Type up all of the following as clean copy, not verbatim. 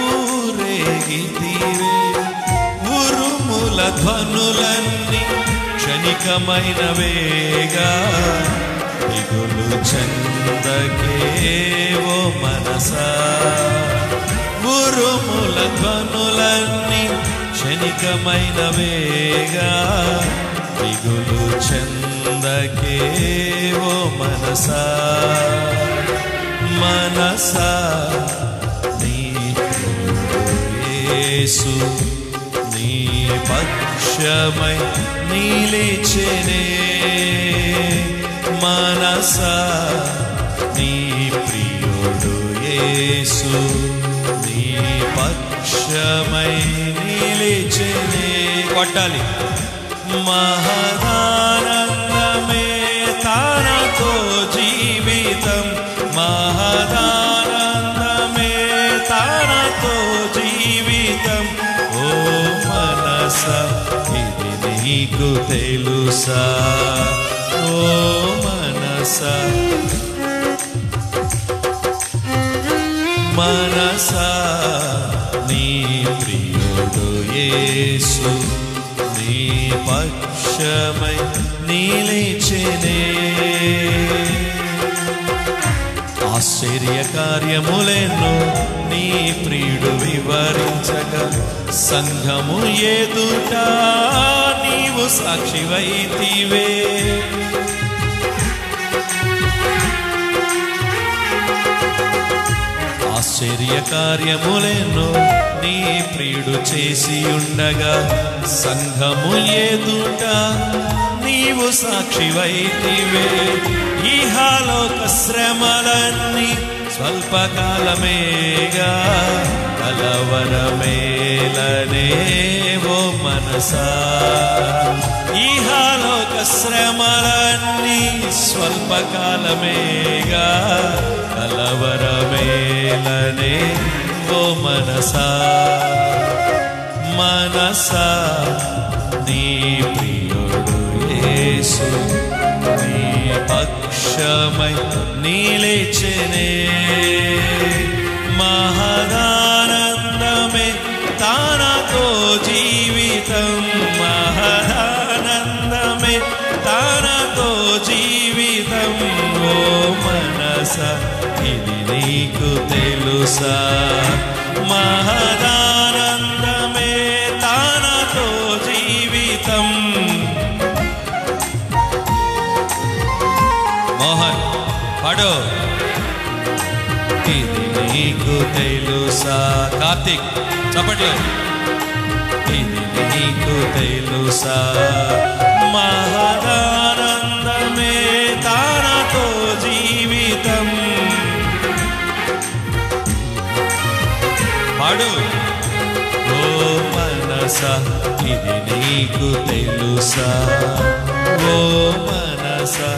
ఊరేగితివే ఉరుముల ధ్వనులన్నీ క్షణికమైనవేగా దిగులు చందకేవో మనసా ఉరుముల ధ్వనులన్నీ క్షణికమైనవేగా దిగులు చందకేవో మనసా మనసా నీ యేసు నీ పక్షమై నిలిచెనే మనసా నీ ప్రియుడు యేసు నీ పక్షమై నిలిచెనే కొట్టాలి మహదానందమే తానతో జీవితం మహదానందమే తానతో జీవితం ఓ మనసా ఇది నీకు తెలుసా ఓ మనసా మనసా నీ ప్రియుడు యేసు నీ పక్షమై నిలిచెనే ఆశ్చర్య కార్యములెన్నో నీ ప్రియుడు వివరించగా సంఘము ఎదుట నీవు సాక్షివైతివే ఆశ్చర్య కార్యములెన్నో నీ ప్రియుడు చేసి ఉండగా సంఘము ఎదుట నీవు సాక్షివైతివే ఇహలోక శ్రమలన్నీ స్వల్పకాలమేగా కలవరమేలనే ఓ మనసా ఇహలోక శ్రమలన్నీ స్వల్పకాలమేగా కలవరమేలనే ఓ మనసా మనసా నీ ప్రియుడు యేసు నీ పక్షమై నిలిచెనే మహదానందమే తానతో జీవితం మహదానందమే తానతో జీవితం ఓ మనసా ఇది నీకు తెలుసా మహదానందమే తానతో జీవితం మోహన్ పాడు ఇది నీకు తెలుసా కార్తీక్ చప్పట్లు ఇది నీకు తెలుసా మహదానందమే తానతో జీవితం పాడు ఓ మనసా ఇది నీకు తెలుసా ఓ మనసా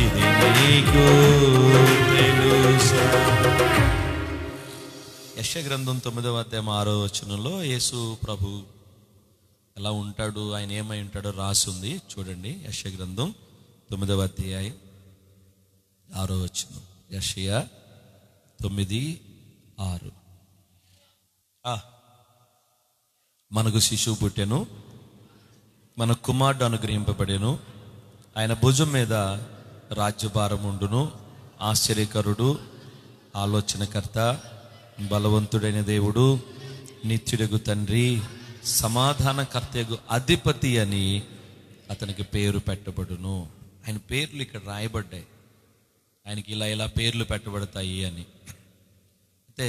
ఇది నీకు తెలుసా. యెషయా గ్రంథం 9వ అధ్యాయం 6వ వచనంలో యేసు ప్రభు ఎలా ఉంటాడు, ఆయన ఏమై ఉంటాడో రాసుంది. చూడండి, యెషయా గ్రంథం 9వ అధ్యాయం 6వ వచనం. యెషయా 9:6. మనకు శిశువు పుట్టెను, మన కుమారుడు అనుగ్రహింపబడెను, ఆయన భుజం మీద రాజ్యభారం ఉండును. ఆశ్చర్యకరుడు, ఆలోచనకర్త, బలవంతుడైన దేవుడు, నిత్యుడగు తండ్రి, సమాధానకర్తయగు అధిపతి అని అతనికి పేరు పెట్టబడును. ఆయన పేర్లు ఇక్కడ రాయబడ్డాయి. ఆయనకి ఇలా ఇలా పేర్లు పెట్టబడతాయి అని. అయితే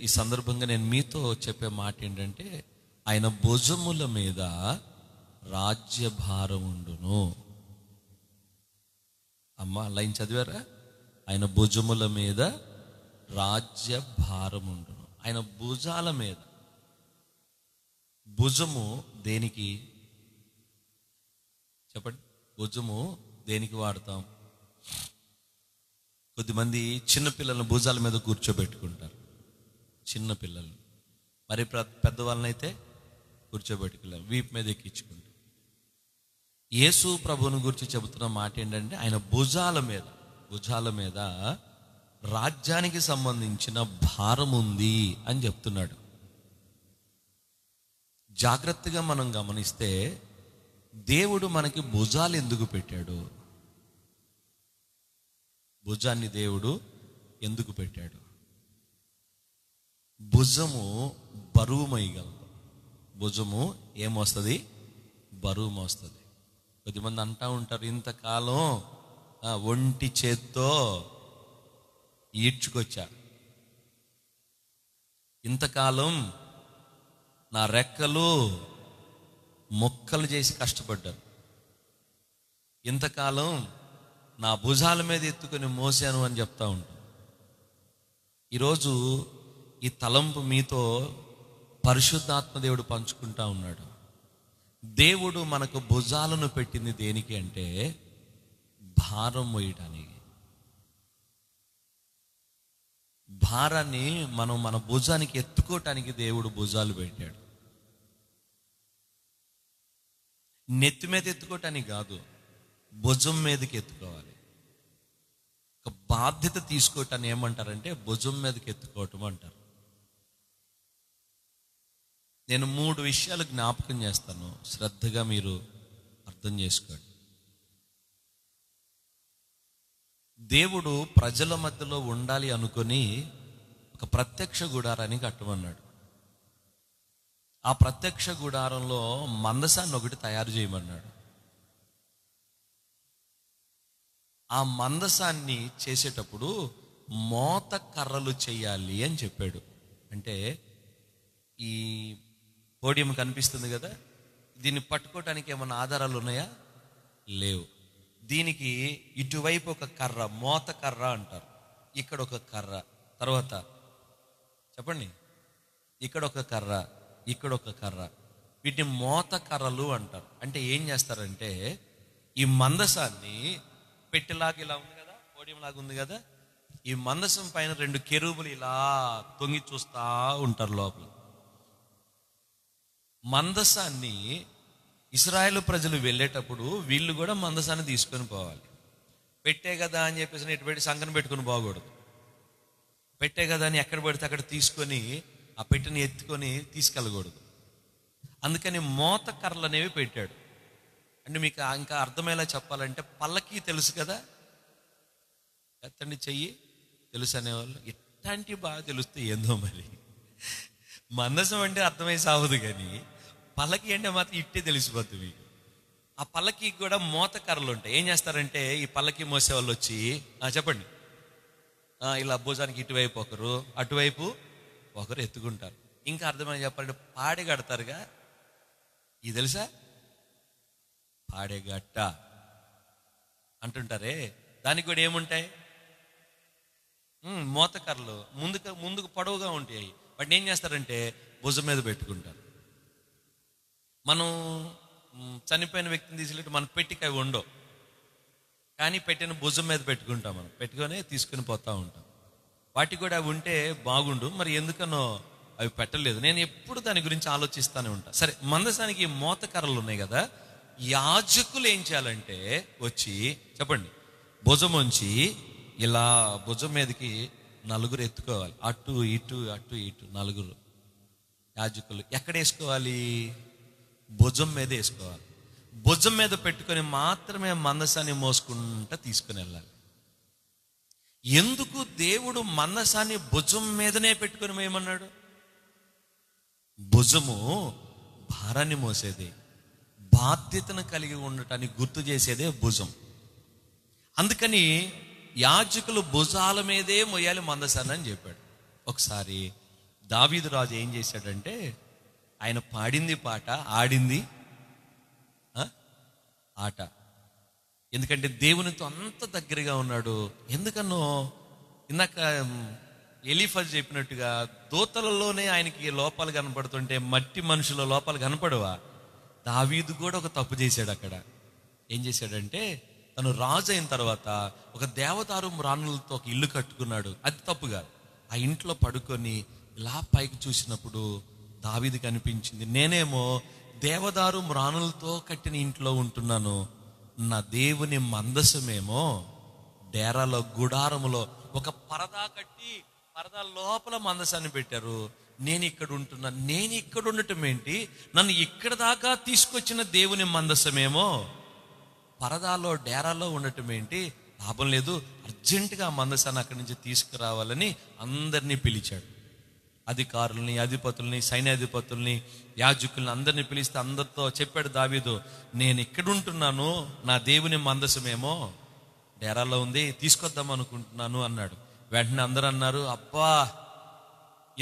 ఈ సందర్భంగా నేను మీతో చెప్పే మాట ఏంటంటే, ఆయన భుజముల మీద రాజ్యభారం ఉండును. అమ్మ లైన్ చదివారా? ఆయన భుజముల మీద రాజ్యభారం ఉండును. ఆయన భుజాల మీద. భుజము దేనికి చెప్పండి? భుజము దేనికి వాడతాం? కొద్దిమంది చిన్నపిల్లలను భుజాల మీద కూర్చోబెట్టుకుంటారు. చిన్నపిల్లలు. మరి పెద్దవాళ్ళనైతే కూర్చోబెట్టుకోలేరు, వీపు మీద ఎక్కించుకుంటారు. యేసు ప్రభువుని గురించి చెబుతున్న మాట ఏంటంటే, ఆయన భుజాల మీద రాజ్యానికి సంబంధించిన భారం ఉంది అని చెప్తున్నాడు. జాగ్రత్తగా మనం గమనిస్తే దేవుడు మనకి భుజాలు ఎందుకు పెట్టాడు? భుజాన్ని దేవుడు ఎందుకు పెట్టాడు? భుజము బరువు మోయగలదు. భుజము ఏమొస్తుంది? బరువు మోస్తుంది. కొద్దిమంది అంటూ ఉంటారు, ఇంతకాలం ఒంటి చేత్తో ఈడ్చుకొచ్చా, ఇంతకాలం నా రెక్కలు మొక్కలు చేసి కష్టపడ్డాను, ఇంతకాలం నా భుజాల మీద ఎత్తుకొని మోసాను అని చెప్తా ఉంటాను. ఈరోజు ఈ తలంపు మీతో పరిశుద్ధాత్మ దేవుడు పంచుకుంటా ఉన్నాడు. దేవుడు మనకు భుజాలను పెట్టింది దేనికి అంటే భారం మోయడానికి. భారాన్ని మనం మన భుజానికి ఎత్తుకోవటానికి దేవుడు భుజాలు పెట్టాడు. నెత్తి మీద ఎత్తుకోవటానికి కాదు, భుజం మీదకి ఎత్తుకోవాలి. ఒక బాధ్యత తీసుకోవటాన్ని ఏమంటారంటే భుజం మీదకి ఎత్తుకోవటం అంటారు. నేను 3 విషయాలు జ్ఞాపకం చేస్తాను, శ్రద్ధగా మీరు అర్థం చేసుకోండి. దేవుడు ప్రజల మధ్యలో ఉండాలి అనుకొని ఒక ప్రత్యక్ష గుడారాన్ని కట్టమన్నాడు. ఆ ప్రత్యక్ష గుడారంలో మందసాన్ని ఒకటి తయారు చేయమన్నాడు. ఆ మందసాన్ని చేసేటప్పుడు మోత కర్రలు చేయాలి అని చెప్పాడు. అంటే ఈ పోడియం కనిపిస్తుంది కదా, దీన్ని పట్టుకోవటానికి ఏమైనా ఆధారాలు ఉన్నాయా? లేవు. దీనికి ఇటువైపు ఒక కర్ర, మోత కర్ర అంటారు, ఇక్కడ ఒక కర్ర, తర్వాత చెప్పండి, ఇక్కడ ఒక కర్ర, ఇక్కడ ఒక కర్ర, వీటిని మోత కర్రలు అంటారు. అంటే ఏం చేస్తారంటే ఈ మందసాన్ని పెట్టెలాగా ఇలా ఉంది కదా, పోడియం లాగా ఉంది కదా, ఈ మందసం పైన 2 కెరూబులు ఇలా తొంగి చూస్తా ఉంటారు లోపల. మందసాన్ని ఇశ్రాయేలు ప్రజలు వెళ్ళేటప్పుడు వీళ్ళు కూడా మందసాన్ని తీసుకొని పోవాలి. పెట్టే కదా అని చెప్పేసి ఎటు పెట్టి సంకన పెట్టుకుని పోకూడదు. పెట్టే కదా అని ఎక్కడ పడితే అక్కడ తీసుకొని ఆ పెట్టెని ఎత్తుకొని తీసుకెళ్ళకూడదు. అందుకని మోత కర్రలు అనేవి పెట్టాడు. అంటే మీకు ఇంకా అర్థమయ్యేలా చెప్పాలంటే పల్లకి తెలుసు కదా, ఎత్తండి చెయ్యి, తెలుసు అనేవాళ్ళు. ఎట్లాంటి బాగా తెలుస్తే ఏందో మరి. మందసం అంటే అర్థమై సావదు, కానీ పల్లకి అంటే మాత్రం ఇట్టే తెలిసిపోతుంది మీకు. ఆ పల్లకి కూడా మోత కర్రలు ఉంటాయి. ఏం చేస్తారంటే ఈ పల్లకి మోసే వాళ్ళు వచ్చి చెప్పండి, ఇలా భుజానికి ఇటువైపు ఒకరు, అటువైపు ఒకరు ఎత్తుకుంటారు. ఇంకా అర్థమని చెప్పాలంటే పాడె కడతారుగా, ఇది తెలుసా, పాడెగట్ట అంటుంటారే, దానికి కూడా ఏముంటాయి? మోతకర్రలు ముందుకు పొడవుగా ఉంటాయి. వాటిని ఏం చేస్తారంటే భుజం మీద పెట్టుకుంటారు. మనం చనిపోయిన వ్యక్తిని తీసుకెళ్ళి మన పెట్టికి అవి ఉండవు, కానీ పెట్టిన భుజం మీద పెట్టుకుంటాం. మనం పెట్టుకొని తీసుకుని పోతా ఉంటాం. వాటికి కూడా అవి ఉంటే బాగుండు, మరి ఎందుకనో అవి పెట్టలేదు. నేను ఎప్పుడు దాని గురించి ఆలోచిస్తూనే ఉంటాను. సరే, మందసానికి మోతకర్రలు ఉన్నాయి కదా, యాజకులు ఏం చేయాలంటే వచ్చి చెప్పండి, భుజం ఉంచి ఇలా భుజం మీదకి 4 ఎత్తుకోవాలి. అటు ఇటు అటు ఇటు 4 యాజకులు ఎక్కడ వేసుకోవాలి? భుజం మీద వేసుకోవాలి. భుజం మీద పెట్టుకొని మాత్రమే మందసాన్ని మోసుకుంటా తీసుకుని వెళ్ళాలి. ఎందుకు దేవుడు మందసాన్ని భుజం మీదనే పెట్టుకొని మేమన్నాడు? భుజము భారాన్ని మోసేదే, బాధ్యతను కలిగి ఉండటానికి గుర్తు చేసేదే భుజం. అందుకని యాజకులు భుజాల మీదే మొయ్యాలి మందసాన్ని అని చెప్పాడు. ఒకసారి దావీదు రాజు ఏం చేశాడంటే, ఆయన పాడింది పాట, ఆడింది ఆట. ఎందుకంటే దేవునితో అంత దగ్గరగా ఉన్నాడు. ఎందుకనో ఇందాక ఎలీఫజ్ చెప్పినట్టుగా దూతలలోనే ఆయనకి లోపాలు కనపడుతుంటే మట్టి మనుషుల లోపాలు కనపడవా? దావీదు కూడా ఒక తప్పు చేశాడు. అక్కడ ఏం చేశాడంటే, తను రాజు అయిన తర్వాత ఒక దేవదారు మ్రాణులతో ఒక ఇల్లు కట్టుకున్నాడు. అది తప్పు కాదు. ఆ ఇంట్లో పడుకొని ఇలా పైకి చూసినప్పుడు దావీదుకి అనిపించింది, నేనేమో దేవదారు మ్రాణులతో కట్టిన ఇంట్లో ఉంటున్నాను, నా దేవుని మందసమేమో డేరాలో గుడారములో ఒక పరదా కట్టి పరదా లోపల మందసాన్ని పెట్టారు. నేను ఇక్కడ ఉండటం ఏంటి? నన్ను ఇక్కడ దాకా తీసుకొచ్చిన దేవుని మందసమేమో పరదాలో డేరాలో ఉండటం ఏంటి? లాభం లేదు, అర్జెంటుగా ఆ మందసాన్ని అక్కడి నుంచి తీసుకురావాలని అందరినీ పిలిచాడు. అధికారుల్ని, అధిపతుల్ని, సైన్యాధిపతుల్ని, యాజకుల్ని అందరినీ పిలిస్తే అందరితో చెప్పాడు దావీదు, నేను ఇక్కడుంటున్నాను, నా దేవుని మందసమేమో డేరాలో ఉంది, తీసుకొద్దాం అనుకుంటున్నాను అన్నాడు. వెంటనే అందరూ అన్నారు, అబ్బా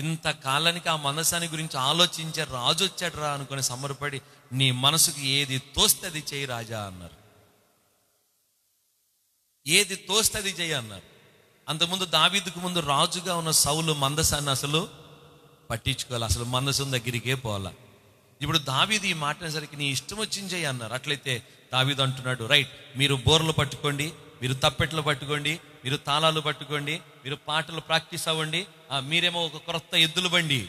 ఇంతకాలానికి ఆ మనసాని గురించి ఆలోచించే రాజు వచ్చాడు రా అనుకుని సంబరపడి, నీ మనసుకు ఏది తోస్తే అది చేయి రాజా అన్నారు. ఏది తోస్తే అది చేయి అన్నారు. అంతకుముందు దావీదుకు ముందు రాజుగా ఉన్న సౌలు మందసాన్ని అసలు పట్టించుకోవాలి, అసలు మందసం దగ్గరికే పోవాల. ఇప్పుడు దావీదు ఈ మాటనేసరికి నీ ఇష్టం వచ్చింది చేయి అన్నారు. అట్లయితే దావీదు అంటున్నాడు, రైట్, మీరు బోర్లు పట్టుకోండి, మీరు తప్పెట్లు పట్టుకోండి, మీరు తాళాలు పట్టుకోండి, మీరు పాటలు ప్రాక్టీస్ అవ్వండి, మీరేమో ఒక క్రొత్త ఎద్దుల బండి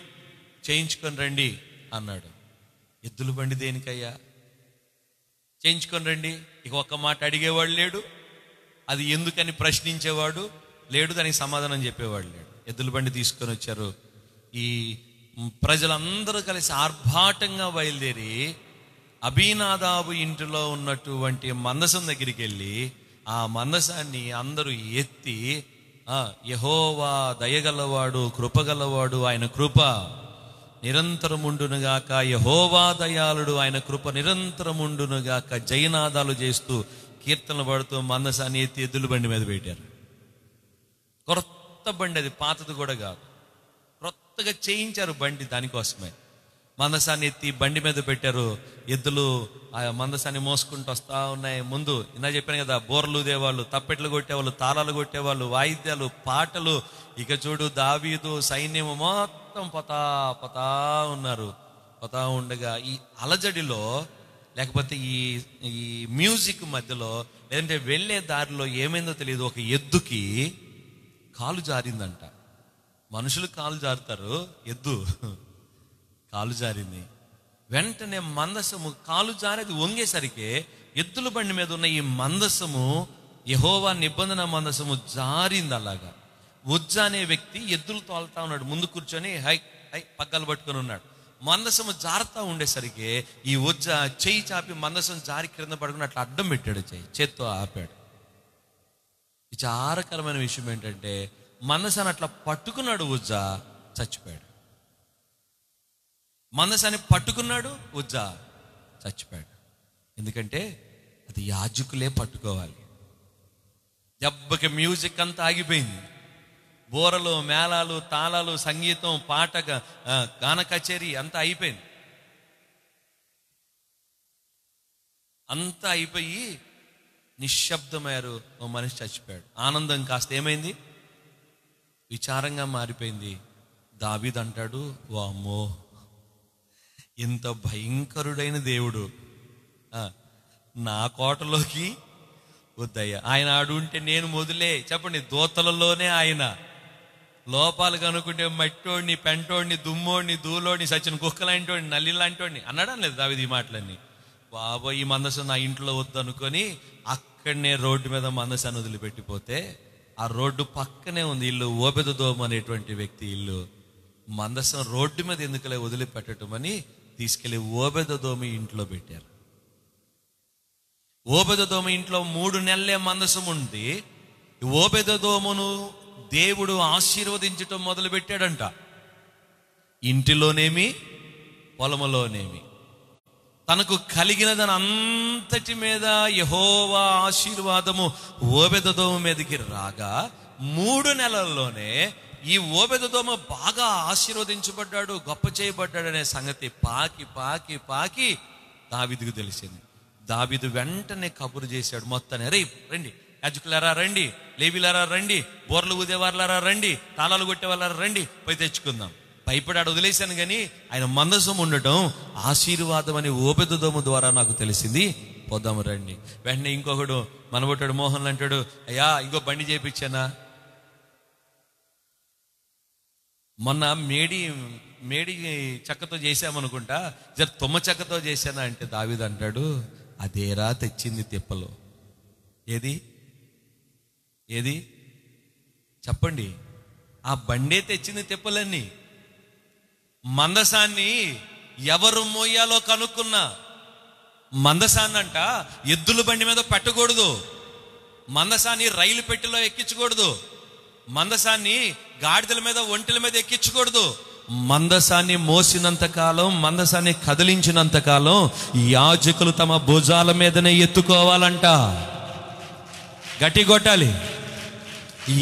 చేయించుకొని రండి అన్నాడు. ఎద్దుల బండి దేనికయ్యా? చేయించుకొని రండి. ఇక ఒక్క మాట అడిగేవాడు లేడు, అది ఎందుకని ప్రశ్నించేవాడు లేడు, దానికి సమాధానం చెప్పేవాడు లేడు. ఎద్దుల బండి తీసుకొని వచ్చారు. ఈ ప్రజలందరూ కలిసి ఆర్భాటంగా బయలుదేరి అబీనాదాబు ఇంటిలో ఉన్నటువంటి మందసం దగ్గరికి వెళ్ళి ఆ మందసాన్ని అందరూ ఎత్తి, యెహోవా దయగలవాడు, కృపగలవాడు, ఆయన కృప నిరంతరముండునుగాక, యెహోవా దయాళుడు, ఆయన కృప నిరంతరముండునుగాక జయనాదాలు చేస్తూ కీర్తనలు పడుతూ మందసాన్ని ఎత్తి ఎద్దుల బండి మీద పెట్టారు. కొత్త బండి, అది పాతది కూడా కాదు, కొత్తగా చేయించారు బండి. దానికోసమే మందసాన్ని ఎత్తి బండి మీద పెట్టారు. ఎద్దులు ఆ మందసాన్ని మోసుకుంటూ వస్తా ఉన్నాయి. ముందు ఇలా చెప్పాను కదా, బోర్లు దేవాళ్ళు, తప్పెట్లు కొట్టేవాళ్ళు, తాళాలు కొట్టేవాళ్ళు, వాయిద్యాలు, పాటలు. ఇక చూడు దావీదు సైన్యము మొత్తం పతా ఉన్నారు. పతా ఉండగా ఈ అలజడిలో, లేకపోతే ఈ మ్యూజిక్ మధ్యలో, లేదంటే వెళ్ళే దారిలో ఏమైందో తెలియదు, ఒక ఎద్దుకి కాలు జారిందంట. మనుషులు కాలు జారుతారు, ఎద్దు కాలు జారింది. వెంటనే మందసము కాలు జారేది వంగేసరికి ఎద్దుల బండి మీద ఉన్న ఈ మందసము, యెహోవా నిబంధన మందసము జారింది. అలాగా ఉజ్జా అనే వ్యక్తి ఎద్దులు తోలుతా ఉన్నాడు, ముందు కూర్చొని హై పగ్గాలు పట్టుకొని ఉన్నాడు. మందసము జారుతా ఉండేసరికి ఈ ఉజ్జా చెయ్యి చాపి మందసం జారి క్రింద పడుకుని అట్లా అడ్డం పెట్టాడు, చేత్తో ఆపాడు. విచారకరమైన విషయం ఏంటంటే, మందసాన్ని అట్లా పట్టుకున్నాడు ఉజ్జా, చచ్చిపోయాడు. మందసాన్ని పట్టుకున్నాడు ఉజ్జా, చచ్చిపోయాడు. ఎందుకంటే అది యాజకులే పట్టుకోవాలి. దెబ్బకి మ్యూజిక్ అంతా ఆగిపోయింది. బోరలు, మేళాలు, తాళాలు, సంగీతం, పాట, గాన కచేరీ అంతా అయిపోయింది. అంతా అయిపోయి నిశ్శబ్దమయ్యారు. ఓ మనిషి చచ్చిపోయాడు. ఆనందం కాస్త ఏమైంది? విచారంగా మారిపోయింది. దావీదు అంటాడు, వామ్మో, ఇంత భయంకరుడైన దేవుడు నా కోటలోకి వద్దయ్యా. ఆయన ఆడుంటే నేను మొదలే చెప్పండి, దోతలలోనే ఆయన, లోపాలు కనుక్కుంటే మట్టోడిని, పెంటోడిని, దుమ్మోడిని, దూలోడిని, సచిన కుక్కలాంటోడిని, నల్లిలాంటోడిని అన్నాడా లేదు దావీదు ఈ మాటలన్నీ? బాబోయ్, ఈ మందసం నా ఇంట్లో వద్దనుకొని అక్కడనే రోడ్డు మీద మందసాన్ని వదిలిపెట్టిపోతే, ఆ రోడ్డు పక్కనే ఉంది ఇల్లు, ఓబెదెదోము అనేటువంటి వ్యక్తి ఇల్లు. మందసం రోడ్డు మీద ఎందుకులే వదిలిపెట్టడం అని తీసుకెళ్లి ఓబెదెదోము ఇంట్లో పెట్టారు. ఓబెదెదోము ఇంట్లో 3 నెలలే మందసం ఉంది. ఓబెదెదోమును దేవుడు ఆశీర్వదించటం మొదలు పెట్టాడంట. ఇంటిలోనేమి, పొలములోనేమి, తనకు కలిగిన దాని అంతటి మీద యెహోవా ఆశీర్వాదము ఓబెదెదోము మీదకి రాగా 3 నెలల్లోనే ఈ ఓబెదెదోము బాగా ఆశీర్వదించబడ్డాడు, గొప్ప చేయబడ్డాడు అనే సంగతి పాకి పాకి పాకి దావీదుకు తెలిసింది. దావీదు వెంటనే కబురు చేశాడు మొత్తాన్ని, రే రండి, యాజకులారా రండి, లేవీలారా రండి, బోర్లు ఊదేవారులారా రండి, తాళాలు కొట్టేవాళ్ళారా రండి, పోయి తెచ్చుకుందాం. భయపడాడు, వదిలేశాను కానీ ఆయన మందసం ఉండటం ఆశీర్వాదం అని ఓబెదెదోము ద్వారా నాకు తెలిసింది, పోదాము రండి. వెంటనే ఇంకొకడు మనబొట్టాడు మోహన్ అంటాడు, అయ్యా ఇంకో బండి చేయించానా, మొన్న మేడి చెక్కతో చేసామనుకుంటా, జర తుమ్మ చెక్కతో చేశానా అంటే దావీదు అంటాడు, అదేరా తెచ్చింది తిప్పలు. ఏది చెప్పండి, ఆ బండే తెచ్చింది తెప్పలన్నీ. మందసాన్ని ఎవరు మోయాలో కనుక్కున్నా. మందసాన్ని అంట ఎద్దుల బండి మీద పెట్టకూడదు, మందసాన్ని రైలు పెట్టెలో ఎక్కించకూడదు, మందసాన్ని గాడిదల మీద ఒంటెల మీద ఎక్కించకూడదు. మందసాన్ని మోసినంత కాలం, మందసాన్ని కదిలించినంత కాలం యాజకులు తమ భుజాల మీదనే ఎత్తుకోవాలంట. గట్టి కొట్టాలి.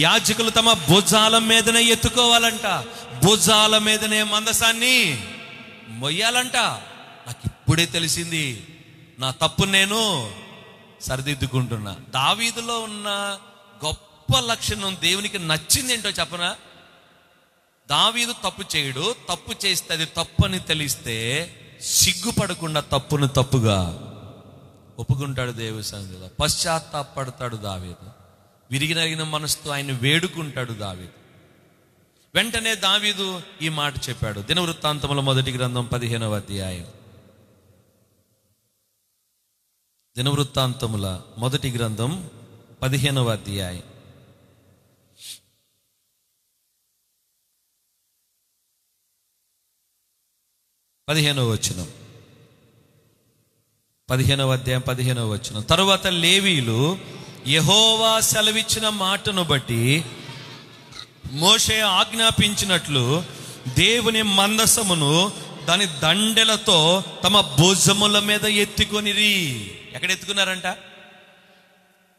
యాజకులు తమ భుజాల మీదనే ఎత్తుకోవాలంట. భుజాల మీదనే మందసాన్ని మొయ్యాలంట. నాకు ఇప్పుడే తెలిసింది, నా తప్పు నేను సరిదిద్దుకుంటున్నా. దావీదులో ఉన్న గొప్ప లక్షణం, దేవునికి నచ్చింది ఏంటో చెప్పనా? దావీదు తప్పు చేయడు, తప్పు చేస్తే అది తప్పని తెలిస్తే సిగ్గుపడకుండా తప్పును తప్పుగా ఒప్పుకుంటాడు. దేవుని సన్నిధిలో పశ్చాత్తాపడతాడు దావీదు. విరిగినగిన మనసుతో ఆయన వేడుకుంటాడు దావీదు. వెంటనే దావీదు ఈ మాట చెప్పాడు. దినవృత్తాంతముల మొదటి గ్రంథం 15వ అధ్యాయం. దినవృత్తాంతముల మొదటి గ్రంథం 15వ అధ్యాయం 15వ వచనం. 15వ అధ్యాయం 15వ వచనం. తరువాత లేవీయులు యెహోవా సెలవిచ్చిన మాటను బట్టి మోషే ఆజ్ఞాపించినట్లు దేవుని మందసమును దాని దండెలతో తమ భుజముల మీద ఎత్తుకొనిరి. ఎక్కడ ఎత్తుకున్నారంట?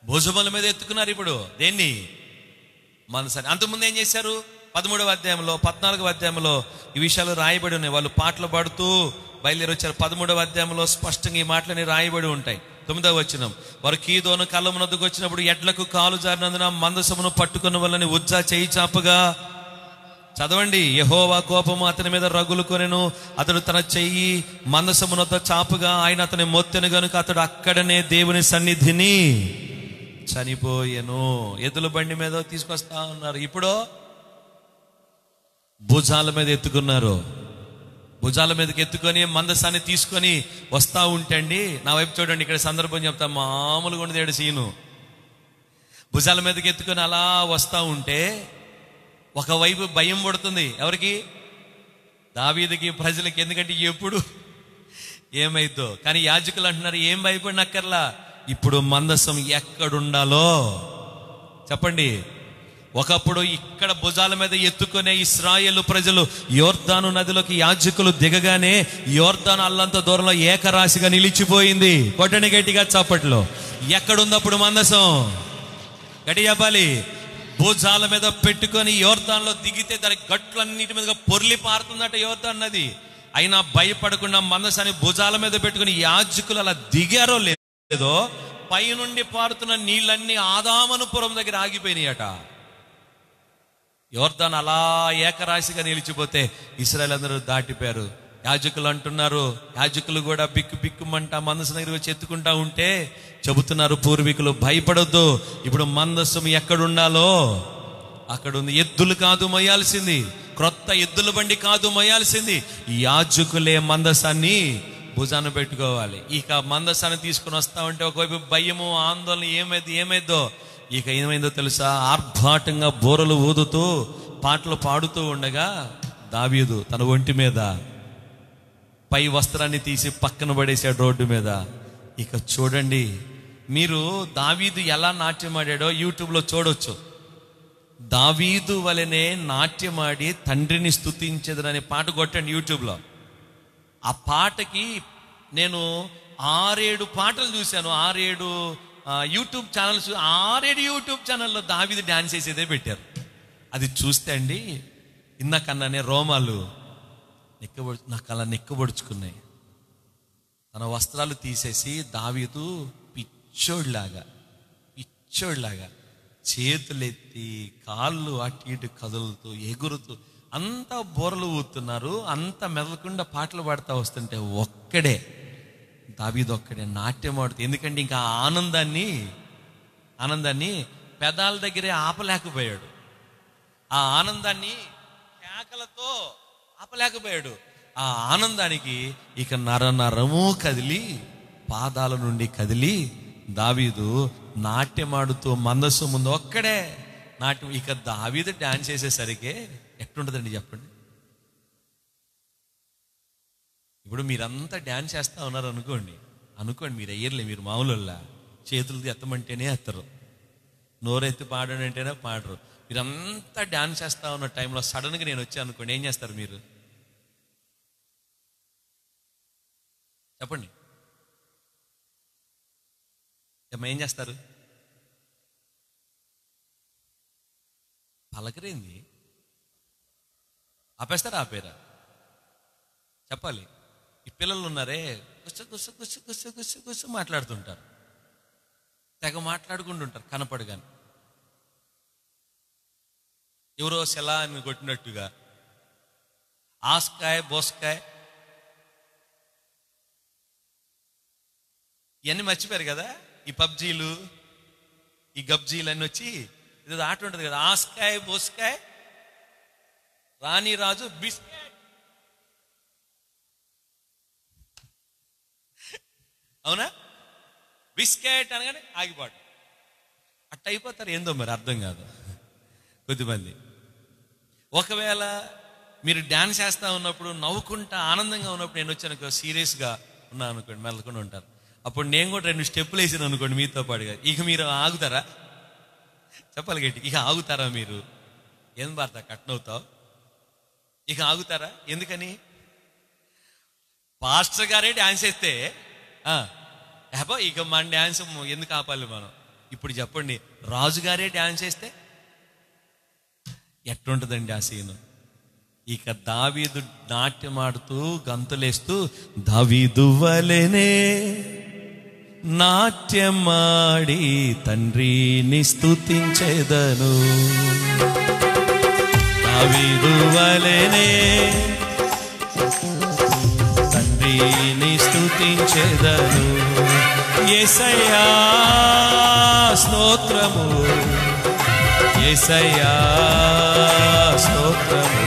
భుజముల మీద ఎత్తుకున్నారు. ఇప్పుడు దేన్ని? మందసాన్ని. అంతకుముందు ఏం చేశారు? 13వ అధ్యాయంలో 14వ అధ్యాయంలో ఈ విషయాలు రాయబడి ఉన్నాయి. వాళ్ళు పాటలు పాడుతూ బయలుదేరి వచ్చారు. 13వ అధ్యాయంలో స్పష్టంగా ఈ మాటలని రాయబడి ఉంటాయి. 9వ వచనం, వారు కీదోను కళ్ళమునొద్దకు వచ్చినప్పుడు ఎడ్లకు కాలు జారినందున మందసమును పట్టుకున్న వాళ్ళని ఉజ్జా చేయి చాపగా. చదవండి. యెహోవా కోపము అతని మీద రగులు కొనెను, అతడు తన చెయ్యి మందసమునొద్ద చాపుగా ఆయన అతని మొత్తెను గనుక అతడు అక్కడనే దేవుని సన్నిధిని చనిపోయెను. ఎద్దుల బండి మీద తీసుకొస్తా ఉన్నారు. ఇప్పుడు భుజాల మీద ఎత్తుకున్నారు. భుజాల మీదకి ఎత్తుకొని మందసాన్ని తీసుకొని వస్తా ఉంటే అండి, నా వైపు చూడండి, ఇక్కడ సందర్భం చెప్తా, మామూలుగా ఉండేది సీను. భుజాల మీదకి ఎత్తుకొని అలా వస్తా ఉంటే ఒకవైపు భయం పడుతుంది. ఎవరికి? దావీదుకి, ప్రజలకి. ఎందుకంటే ఎప్పుడు ఏమైద్దో. కానీ యాజకులు అంటున్నారు, ఏం భయపడినక్కర్లా, ఇప్పుడు మందసం ఎక్కడుండాలో చెప్పండి. ఒకప్పుడు ఇక్కడ భుజాల మీద ఎత్తుకునే ఇశ్రాయేలు ప్రజలు యోర్దాను నదిలోకి యాజకులు దిగగానే యోర్దాను అల్లంత దూరంలో ఏకరాశిగా నిలిచిపోయింది. కొట్టని గట్టిగా చప్పట్లో. ఎక్కడుంది అప్పుడు మందసం? గట్టి చెప్పాలి. భుజాల మీద పెట్టుకొని యోర్దాన్లో దిగితే దాని గట్లన్నిటి మీద పొర్లి పారుతుందట యోర్దాన్ నది. అయినా భయపడకుండా మందసాన్ని భుజాల మీద పెట్టుకుని యాజకులు అలా దిగారో లేదో పైనుండి పారుతున్న నీళ్ళన్నీ ఆదామనుపురం దగ్గర ఆగిపోయినాయట. యోర్దాను అలా ఏకరాశిగా నిలిచిపోతే ఇశ్రాయేలు అందరూ దాటిపోయారు. యాజకులు అంటున్నారు, యాజకులు కూడా బిక్కు బిక్కుమంట మందసం దగ్గర వచ్చి ఎత్తుకుంటా ఉంటే చెబుతున్నారు పూర్వీకులు, భయపడొద్దు, ఇప్పుడు మందసం ఎక్కడుండాలో అక్కడ ఉంది. ఎద్దులు కాదు మొయ్యాల్సింది, క్రొత్త ఎద్దుల బండి కాదు మొయ్యాల్సింది, యాజకులే మందసాన్ని భుజాన పెట్టుకోవాలి. ఇక మందసాన్ని తీసుకుని వస్తా ఉంటే ఒకవైపు భయము, ఆందోళన, ఏమైందో. ఇక ఏమైందో తెలుసా? ఆర్భాటంగా బోరలు ఊదుతూ పాటలు పాడుతూ ఉండగా దావీదు తన ఒంటి మీద పై వస్త్రాన్ని తీసి పక్కన పడేశాడు రోడ్డు మీద. ఇక చూడండి, మీరు దావీదు ఎలా నాట్యమాడాడో యూట్యూబ్లో చూడొచ్చు. దావీదు వలనే నాట్యమాడి తండ్రిని స్తుతించెదననే పాట కొట్టండి యూట్యూబ్లో. ఆ పాటకి నేను 6-7 పాటలు చూశాను. 6-7 యూట్యూబ్ ఛానల్స్, 6-7 యూట్యూబ్ ఛానల్లో దావీదు డాన్స్ చేసేదే పెట్టారు. అది చూస్తే అండి ఇందాకన్నానే రోమాలు నాకు అలా నెక్కబొడుచుకున్నాయి. తన వస్త్రాలు తీసేసి దావీదు పిచ్చోడ్లాగా చేతులెత్తి కాళ్ళు అటు ఇటు కదులుతూ ఎగురుతూ అంతా బోరలు ఊతున్నారు. అంత మెదలకుండా పాటలు పాడుతూ వస్తుంటే ఒక్కడే దావీదు ఒక్కడే నాట్యం ఆడుతూ. ఎందుకంటే ఇంకా ఆనందాన్ని పెదాల దగ్గరే ఆపలేకపోయాడు. ఆ ఆనందాన్ని కేకలతో ఆపలేకపోయాడు. ఆ ఆనందానికి ఇక నరము కదిలి, పాదాల నుండి కదిలి దావీదు నాట్యమాడుతూ మందసం ముందు ఒక్కడే నాట్యం. ఇక దావీదు డాన్స్ చేసేసరికి ఎట్లుంటుందండి చెప్పండి. ఇప్పుడు మీరంతా డాన్స్ చేస్తూ ఉన్నారు అనుకోండి మీరు అయ్యర్లే, మీరు మామూలులా చేతులు ఎత్తమంటేనే ఎత్తరు, నోరెత్తి పాడనంటేనే పాడరు. మీరంతా డాన్స్ చేస్తూ ఉన్న టైంలో సడన్గా నేను వచ్చాను అనుకోండి, ఏం చేస్తారు మీరు చెప్పండి? ఏం చేస్తారు? పలకరేంది? ఆపేస్తారా? ఆపేరా? చెప్పాలి. ఈ పిల్లలు ఉన్నారే, గుస్సు మాట్లాడుతుంటారు, తెగ మాట్లాడుకుంటుంటారు కనపడగాని. ఎవరో సెలా అని కొట్టినట్టుగా ఆస్కాయ్ బోస్కాయ్ ఇవన్నీ మర్చిపోయారు కదా. ఈ పబ్జీలు, ఈ గబ్జీలు అన్నీ వచ్చి ఇది ఆట ఉంటుంది కదా, ఆస్కాయ్ బోస్కాయ్ రాణి రాజు బిస్కెట్. అవునా? బిస్కెట్ అనగానే ఆగిపోవడం, అట్ట అయిపోతారు. ఏందో మరి అర్థం కాదు కొద్దిమంది. ఒకవేళ మీరు డ్యాన్స్ చేస్తూ ఉన్నప్పుడు నవ్వుకుంటా ఆనందంగా ఉన్నప్పుడు నేను వచ్చాను సీరియస్గా ఉన్నాను అనుకోండి, మెల్లకుండా ఉంటారు. అప్పుడు నేను కూడా 2 స్టెప్పులు వేసాను అనుకోండి మీతో పాటుగా, ఇక మీరు ఆగుతారా? చెప్పాలి గట్టి, ఇక ఆగుతారా మీరు? ఏం భారత కట్నవుతావు? ఇక ఆగుతారా? ఎందుకని? పాస్టర్ గారే డ్యాన్స్ వేస్తే ఇక మన డ్యాన్స్ ఎందుకు ఆపాలి మనం? ఇప్పుడు చెప్పండి, రాజుగారే డ్యాన్స్ వేస్తే ఎట్లుంటుందండి ఆ సీను? ఇక దావీదు నాట్యమాడుతూ గంతులేస్తూ, దావీదు వలెనే నాట్యమాడి తండ్రిని స్తుతించెదను, దావీదు వలెనే తండ్రిని స్తుతించెదను. యేసయ్యా స్తోత్రము, యేసయ్యా స్తోత్రము.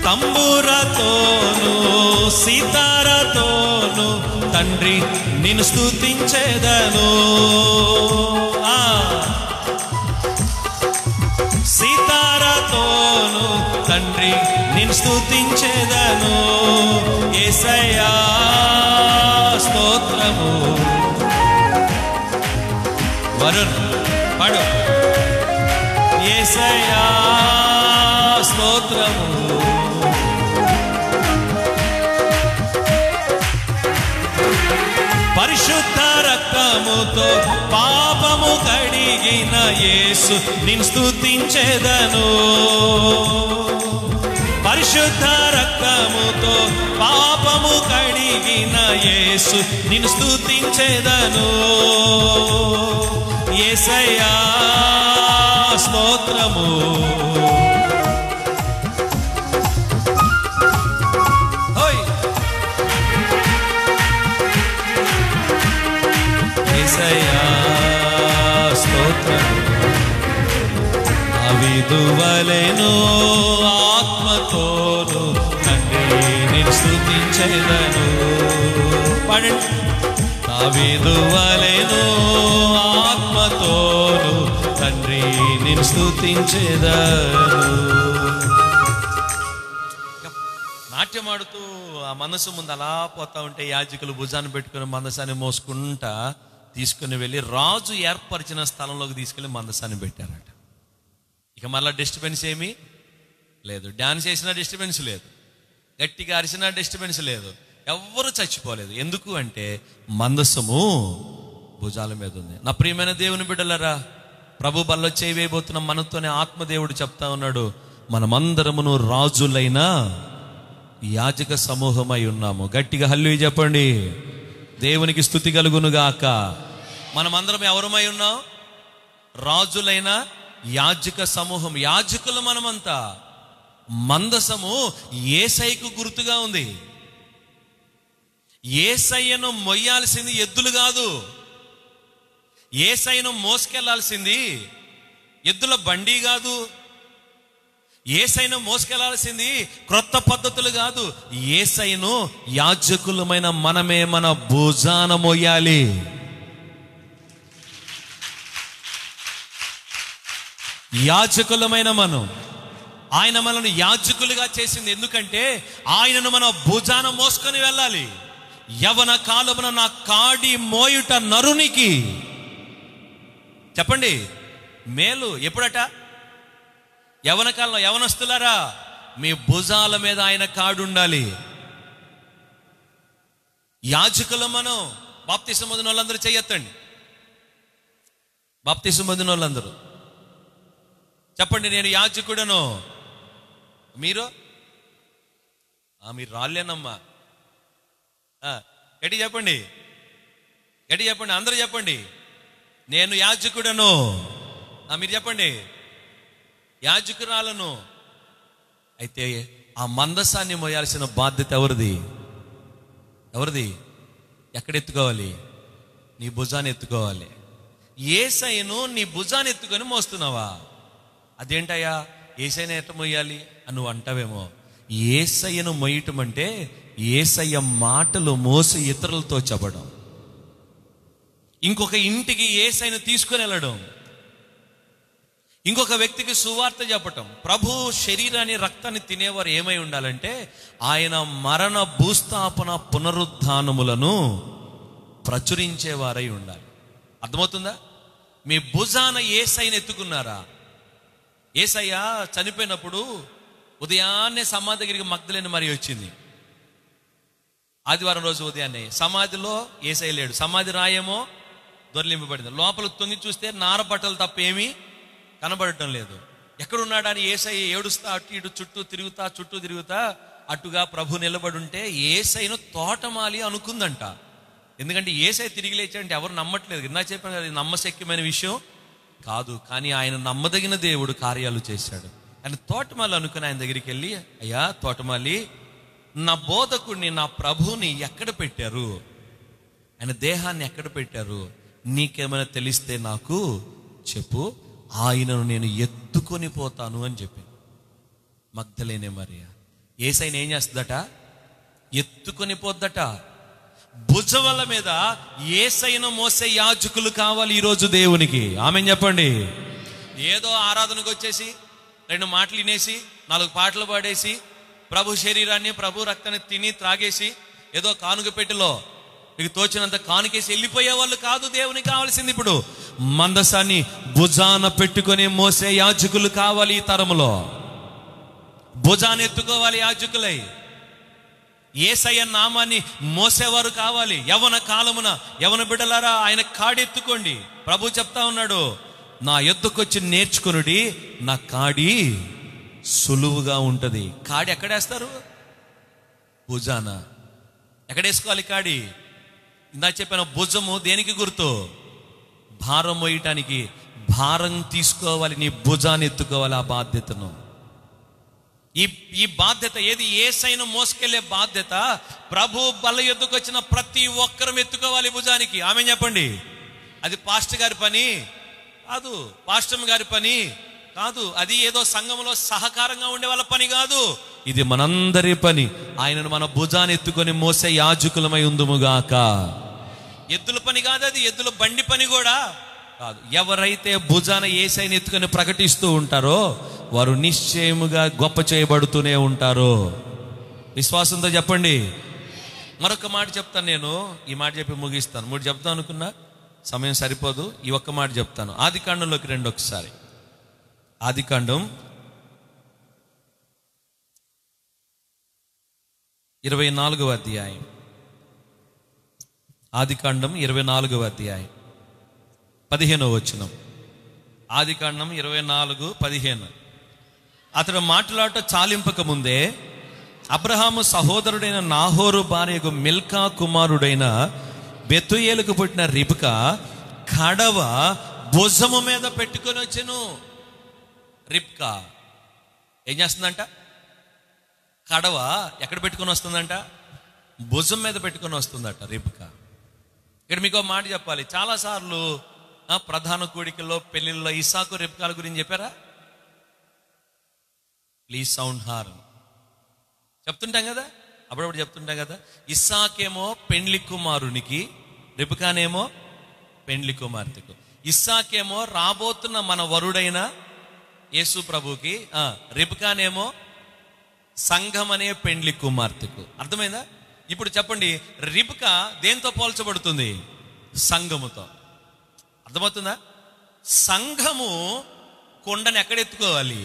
తంబూరతోను సితారతోను తండ్రి నిన్ను స్తుతించెదను, సితారతోను తండ్రి నిన్ను స్తుతించెదను. యేసయ్యా స్తోత్రము. వరుణ్ పాడు. యేసయ్యా స్తోత్రము. పరిశుద్ధ రక్తముతో పాపము కడిగిన యేసు నిన్ను స్తుతించెదను, పరిశుద్ధ రక్తముతో పాపము కడిగిన యేసు నిన్ను స్తుతించెదను. యేసయ్యా స్తోత్రము. యేసయ్యా స్తోత్రము. దావీదు వలెను ఆత్మతోను తండ్రిని స్తుతించెదను. పాడండి. దావీదు వలెను ఆత్మతోను తండ్రిని స్తుతించెదను. నాట్యమాడుతూ ఆ మనసు ముందు అలా పోతా ఉంటే యాజకులు భుజాన్ని పెట్టుకుని మందసాన్ని మోసుకుంటా తీసుకుని వెళ్ళి రాజు ఏర్పరిచిన స్థలంలోకి తీసుకెళ్ళి మందసాన్ని పెట్టారట. ఇక మళ్ళీ డిస్టర్బెన్స్ ఏమీ లేదు, డాన్స్ చేసినా డిస్టర్బెన్స్ లేదు, గట్టిగా అరిసినా డిస్టర్బెన్స్ లేదు, ఎవ్వరూ చచ్చిపోలేదు. ఎందుకు అంటే మందసము భుజాల మీద ఉంది. నా ప్రియమైన దేవుని బిడ్డలారా, ప్రభు బల్ల చేయి వేయబోతున్న మనతోనే ఆత్మదేవుడు చెప్తా ఉన్నాడు, మనమందరమును రాజులైన యాజక సమూహమై ఉన్నాము. గట్టిగా హల్లెలూయా చెప్పండి. దేవునికి స్తుతి కలుగునుగాక. మనమందరం ఎవరమై ఉన్నాం? రాజులైన యాజక సమూహం. యాజకులు మనమంతా. మందసము యేసయ్యకు గుర్తుగా ఉంది. యేసయ్యను మొయ్యాల్సింది ఎద్దులు కాదు, యేసయ్యను మోసుకెళ్లాల్సింది ఎద్దుల బండి కాదు, యేసయ్యను మోసుకెళ్లాల్సింది క్రొత్త పద్ధతులు కాదు. యేసయ్యను యాజకులమైన మనమే మన భుజాన మోయాలి. యాజకులమైన మనం, ఆయన మనల్ని యాజకులుగా చేసింది ఎందుకంటే ఆయనను మన భుజాన మోసుకొని వెళ్ళాలి. యవన కాలమున నా కాడి మోయుట నరునికి, చెప్పండి, మేలు. ఎప్పుడట? యవన కాలంలో. యవనస్తులారా, మీ భుజాల మీద ఆయన కాడు ఉండాలి. యాజకులు మనం. బాప్తిసం పొందిన వాళ్ళందరూ చెయ్యొద్దండి. బాప్తిసం పొందిన వాళ్ళందరూ చెప్పండి, నేను యాజకుడను. మీరు మీరు రాలేనమ్మా. గట్టి చెప్పండి, గట్టి చెప్పండి, అందరూ చెప్పండి, నేను యాజకుడను. మీరు చెప్పండి, యాజకురాలను. అయితే ఆ మందసాన్ని మోయాల్సిన బాధ్యత ఎవరిది? ఎవరిది? ఎక్కడ ఎత్తుకోవాలి? నీ భుజాన్ని ఎత్తుకోవాలి. యేసయ్యను నీ భుజాన్ని ఎత్తుకొని మోస్తున్నావా? అదేంటయ్యా యేసయ్యను ఎట్ట మోయాలి అని నువ్వు అంటావేమో. యేసయ్యను మోయటం అంటే యేసయ్య మాటలు మోసి ఇతరులతో చెప్పడం, ఇంకొక ఇంటికి యేసయ్యను తీసుకుని వెళ్ళడం, ఇంకొక వ్యక్తికి సువార్త చెప్పటం. ప్రభు శరీరాన్ని రక్తాన్ని తినేవారు ఏమై ఉండాలంటే ఆయన మరణ భూస్థాపన పునరుద్ధానములను ప్రచురించేవారై ఉండాలి. అర్థమవుతుందా? మీ భుజాన యేసయ్యను ఎత్తుకున్నారా? యేసయ్య చనిపోయినప్పుడు ఉదయాన్నే సమాధి దగ్గరికి మగ్దలేని మరి వచ్చింది. ఆదివారం రోజు ఉదయాన్నే సమాధిలో యేసయ్య లేడు. సమాధి రాయేమో దొర్లింపబడింది. లోపల తొంగి చూస్తే నార బట్టలు తప్ప ఏమీ కనబడటం లేదు. ఎక్కడున్నాడని యేసయ్య ఏడుస్తా అటు ఇటు చుట్టూ తిరుగుతా అటుగా ప్రభు నిలబడి ఉంటే యేసయ్యను తోటమాలి అనుకుందంట. ఎందుకంటే యేసయ్య తిరిగి లేచాడంటే ఎవరు నమ్మట్లేదు. నా చెప్పాను కదా, నమ్మశక్యమైన విషయం కాదు. కానీ ఆయన నమ్మదగిన దేవుడు కార్యాలు చేశాడు. ఆయన తోటమాలి అనుకుని ఆయన దగ్గరికి వెళ్ళి, అయ్యా తోటమాలి, నా బోధకుడిని, నా ప్రభుని ఎక్కడ పెట్టారు? ఆయన దేహాన్ని ఎక్కడ పెట్టారు? నీకేమైనా తెలిస్తే నాకు చెప్పు, ఆయనను నేను ఎత్తుకొని పోతాను అని చెప్పి. మగ్దలేనే మరియా యేసయ్యను ఏం చేస్తుందట? ఎత్తుకొని పోద్దట. భుజముల మీద యేసయ్యను మోసే యాజకులు కావాలి ఈరోజు దేవునికి. ఆమేన్ చెప్పండి. ఏదో ఆరాధనకు వచ్చేసి 2 మాటలు వినేసి 4 పాటలు పాడేసి ప్రభు శరీరాన్ని ప్రభు రక్తాన్ని తిని త్రాగేసి ఏదో కానుక పెట్టెలో మీకు తోచినంత కానుకేసి వెళ్ళిపోయే వాళ్ళు కాదు దేవునికి కావాల్సింది. ఇప్పుడు మందసాన్ని భుజాన పెట్టుకొని మోసే యాజకులు కావాలి. ఈ తరములో భుజాన్ని ఎత్తుకోవాలి యాజకులై. యేసయ్య నామాన్ని మోసేవారు కావాలి. యవన కాలమున యవన బిడ్డలారా, ఆయన కాడెత్తుకోండి. ప్రభు చెప్తా ఉన్నాడు, నా యొద్దకొచ్చి నేర్చుకొనుడి, నా కాడి సులువుగా ఉంటది. కాడి ఎక్కడేస్తారు? భుజాన. ఎక్కడేసుకోవాలి కాడి? ఇందా చెప్పిన భుజము దేనికి గుర్తు? భారం మోయటానికి. భారం తీసుకోవాలి, నీ భుజాన్ని ఎత్తుకోవాలి. ఆ బాధ్యతను, ఈ బాధ్యత ఏది? యేసయ్యను మోసుకెళ్లే బాధ్యత ప్రభు బల్ల యొద్దకు వచ్చిన ప్రతి ఒక్కరం ఎత్తుకోవాలి భుజానికి. ఆమేన్ చెప్పండి. అది పాస్టర్ గారి పని కాదు, పాస్టర్ గారి పని కాదు, అది ఏదో సంఘంలో సహకారంగా ఉండే వాళ్ళ పని కాదు. ఇది మనందరి పని. ఆయనను మన భుజాన్ని ఎత్తుకొని మోసే యాజకులమై ఉందుముగాక. ఎద్దుల పని కాదు అది, ఎద్దుల బండి పని కూడా కాదు. ఎవరైతే భుజాన యేసయ్యను ఎత్తుకొని ప్రకటిస్తూ ఉంటారో వారు నిశ్చయముగా గొప్ప చేయబడుతూనే ఉంటారు. విశ్వాసంతో చెప్పండి. మరొక మాట చెప్తాను. నేను ఈ మాట చెప్పి ముగిస్తాను. 3 చెప్తాను అనుకున్నా, సమయం సరిపోదు. ఈ ఒక్క మాట చెప్తాను. ఆదికాండంలోకి రండి ఒకసారి. ఆదికాండం 24వ అధ్యాయం. ఆదికాండం 24వ అధ్యాయం 15వ వచనం. ఆదికాండం 24:15. అతడు మాట్లాడట చాలింపక ముందే అబ్రహాము సహోదరుడైన నాహోరు భార్యకు మిల్కా కుమారుడైన బెతుయేలుకు పుట్టిన రిబ్కా కడవ భుజము మీద పెట్టుకొని వచ్చెను. రిబ్కా ఏం చేస్తుందంట? కడవ ఎక్కడ పెట్టుకొని వస్తుందంట? భుజం మీద పెట్టుకొని వస్తుందట రిబ్కా. ఇక్కడ మీకు ఒక మాట చెప్పాలి. చాలాసార్లు ప్రధాన కోడికల్లో పెళ్లిళ్ళలో ఇస్సాకు రిబ్కాల గురించి చెప్పారా? ప్లీజ్ సౌండ్ హార్న్ చెప్తుంటాం కదా, అప్పుడప్పుడు చెప్తుంటాం కదా. ఇస్సాకేమో పెండ్లి కుమారునికి, రిబ్కానేమో పెండ్లి కుమార్తెకు. ఇస్సాకేమో రాబోతున్న మన వరుడైన యేసు ప్రభుకి, రిబ్కానేమో సంఘం అనే పెండ్లి కుమార్తెకు. అర్థమైందా? ఇప్పుడు చెప్పండి, రిబ్కా దేంతో పోల్చబడుతుంది? సంఘముతో. అర్థమవుతుందా? సంఘము కొండని ఎక్కడెత్తుకోవాలి?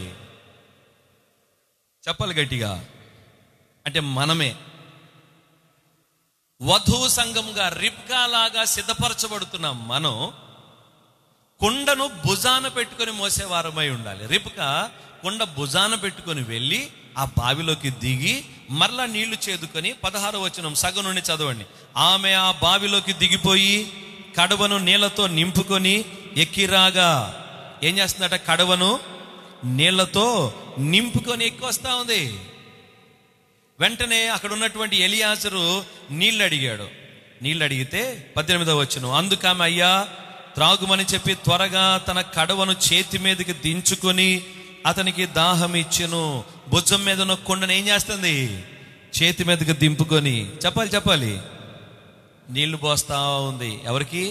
చెప్పాలి గట్టిగా, అంటే మనమే వధూ సంఘముగా రిబ్కా లాగా సిద్ధపరచబడుతున్నాం. మనం కొండను భుజాన పెట్టుకొని మోసేవారమై ఉండాలి. రిబ్కా కొండ భుజాన పెట్టుకొని వెళ్ళి ఆ బావిలోకి దిగి మరలా నీళ్లు చేదుకొని 16వ వచనం సగం నుండి చదవండి. ఆమె ఆ బావిలోకి దిగిపోయి కడవను నీళ్లతో నింపుకొని ఎక్కిరాగా, ఏం చేస్తుందట? కడవను నీళ్లతో నింపుకొని ఎక్కి వస్తా ఉంది. వెంటనే అక్కడ ఉన్నటువంటి ఎలియాజరు నీళ్ళు అడిగాడు. నీళ్ళు అడిగితే 18వ వచనం, అందుకామె అయ్యా త్రాగుమని చెప్పి త్వరగా తన కడవను చేతి మీదకి దించుకొని అతనికి దాహం ఇచ్చెను. భుజం మీద ఉన్న కొండను ఏం చేస్తుంది? చేతి మీదకి దింపుకొని, చెప్పాలి, నీళ్లు పోస్తా ఉంది. ఎవరికి?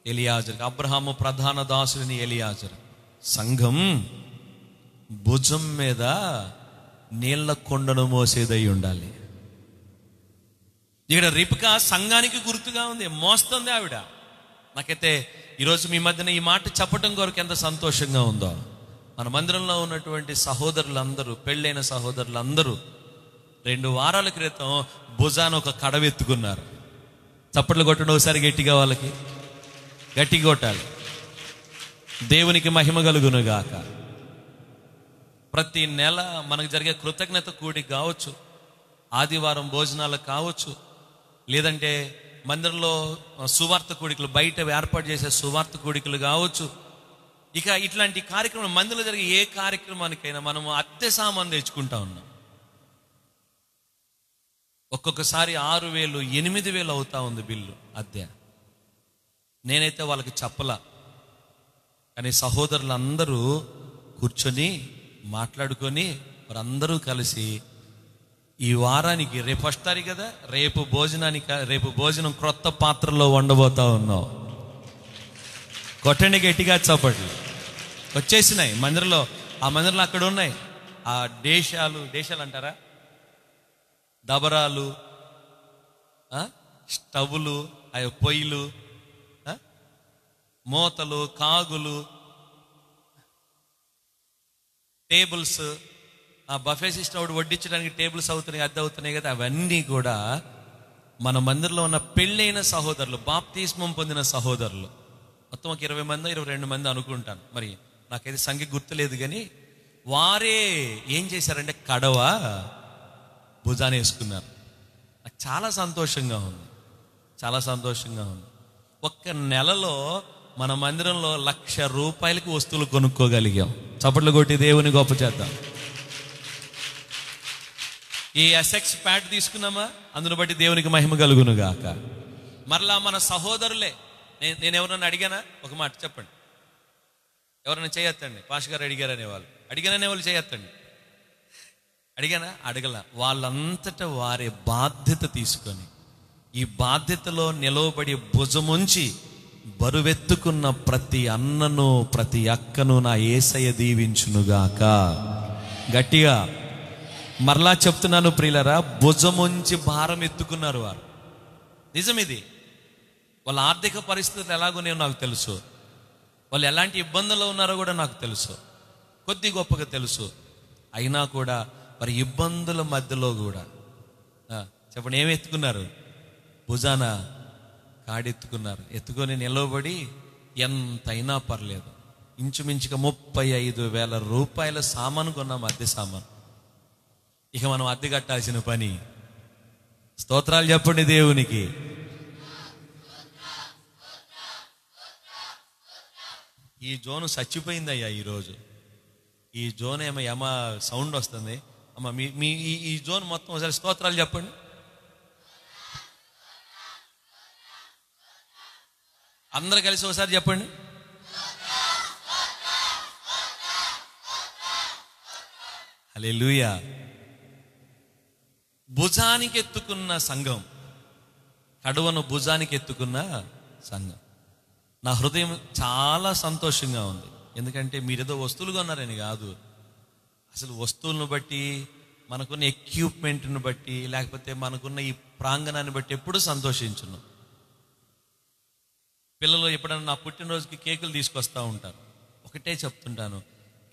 ఎలియాజర్కి. అబ్రహాము ప్రధాన దాసుడిని ఎలియాజరు. సంఘం భుజం మీద నీళ్ల కొండను మోసేదై ఉండాలి. ఇక్కడ రిబ్కా సంఘానికి గుర్తుగా ఉంది, మోస్తుంది ఆవిడ. నాకైతే ఈరోజు మీ మధ్యన ఈ మాట చెప్పటం కొరకు ఎంత సంతోషంగా ఉందో. మన మందిరంలో ఉన్నటువంటి సహోదరులందరూ, పెళ్ళైన సహోదరులందరూ 2 వారాల క్రితం భుజాన ఒక కడవెత్తుకున్నారు. చప్పట్లు కొట్టండి ఒకసారి గట్టిగా, వాళ్ళకి గట్టిగా కొట్టాలి. దేవునికి మహిమ కలుగును గాక. ప్రతి నెల మనకు జరిగే కృతజ్ఞత కూడి కావచ్చు, ఆదివారం భోజనాలు కావచ్చు, లేదంటే మందిరంలో సువార్త కూడికలు, బయట ఏర్పాటు చేసే సువార్త కూడికలు కావచ్చు. ఇక ఇట్లాంటి కార్యక్రమం, మందిరంలో జరిగే ఏ కార్యక్రమానికైనా మనము అద్దె సామాను తెచ్చుకుంటా ఉన్నాం. ఒక్కొక్కసారి 6,000, 8,000 అవుతా ఉంది బిల్లు అద్దె. నేనైతే వాళ్ళకి చెప్పలా, కానీ సహోదరులందరూ కూర్చొని మాట్లాడుకొని వారందరూ కలిసి ఈ వారానికి, రేపు 1వ తారీఖు కదా, రేపు భోజనం క్రొత్త పాత్రలో వండబోతా ఉన్నాం. కొట్టండి గట్టిగా చప్పట్లు. వచ్చేసినాయి మందిరంలో. ఆ మందిరంలో అక్కడ ఉన్నాయి ఆ దేశాలు అంటారా, దబరాలు, స్టవ్లు, అవి పొయ్యిలు, మూతలు, కాగులు, టేబుల్స్, ఆ బఫే సిస్టమ్ ఒకటి వడ్డించడానికి టేబుల్స్ అవుతున్నాయి, అద్దె అవుతున్నాయి కదా. అవన్నీ కూడా మన మందిరంలో ఉన్న పెళ్ళైన సహోదరులు, బాప్తిస్మం పొందిన సహోదరులు, మొత్తం ఒక 20 మంది 22 మంది అనుకుంటాను, మరి నాకైతే సంఖ్య గుర్తులేదు. కానీ వారే ఏం చేశారంటే కడవ భుజాన వేసుకున్నారు. నాకు చాలా సంతోషంగా ఉంది, చాలా సంతోషంగా ఉంది. ఒక్క నెలలో మన మందిరంలో ₹1,00,000 వస్తువులు కొనుక్కోగలిగాం. చప్పట్లు కొట్టి దేవుని గొప్ప చేద్దాం. ఈ ఎస్ఎక్స్ ప్యాడ్ తీసుకున్నామా, అందును బట్టి దేవునికి మహిమ కలుగును గాక. మరలా మన సహోదరులే, నేను ఎవరన్నా అడిగానా? ఒక మాట చెప్పండి, ఎవరైనా చేయొత్తండి. పాష గారు అడిగారనేవాళ్ళు, అడిగాననేవాళ్ళు చేయొత్తండి. అడిగానా? అడగల. వాళ్ళంతటా వారే బాధ్యత తీసుకొని ఈ బాధ్యతలో నిలవబడి భుజముంచి బరువెత్తుకున్న ప్రతి అన్నను, ప్రతి అక్కను నా యేసయ్య దీవించునుగాక. గట్టిగా మరలా చెప్తున్నాను ప్రియులరా, భుజముంచి భారం ఎత్తుకున్నారు వారు. నిజమిది. వాళ్ళ ఆర్థిక పరిస్థితులు ఎలాగో నాకు తెలుసు, వాళ్ళు ఎలాంటి ఇబ్బందుల్లో ఉన్నారో కూడా నాకు తెలుసు, కొద్ది గొప్పగా తెలుసు. అయినా కూడా మరి ఇబ్బందుల మధ్యలో కూడా చెప్పండి, ఏమి ఎత్తుకున్నారు? భుజాన కాడెత్తుకున్నారు. ఎత్తుకొని నిలవబడి ఎంతైనా పర్లేదు, ఇంచుమించుగా ₹35,000 సామాను కొన్నాం, అద్దె సామాను. ఇక మనం అద్దె కట్టాల్సిన పని. స్తోత్రాలు చెప్పండి దేవునికి. ఈ జోను చచ్చిపోయిందయ్యా ఈరోజు. ఈ జోన్ ఏమో సౌండ్ వస్తుంది అమ్మ. మీ ఈ జోన్ మొత్తం ఒకసారి స్తోత్రాలు చెప్పండి. అందరు కలిసి ఒకసారి చెప్పండి. హల్లెలూయా. భుజానికి ఎత్తుకున్న సంఘం, కడవను భుజానికి ఎత్తుకున్న సంఘం. నా హృదయం చాలా సంతోషంగా ఉంది. ఎందుకంటే మీరేదో వస్తువులు కొన్నారని కాదు, అసలు వస్తువులను బట్టి, మనకున్న ఎక్విప్మెంట్ని బట్టి, లేకపోతే మనకున్న ఈ ప్రాంగణాన్ని బట్టి ఎప్పుడూ సంతోషించున్నాం. పిల్లలు ఎప్పుడైనా నా పుట్టినరోజుకి కేకులు తీసుకొస్తూ ఉంటారు. ఒకటే చెప్తుంటాను,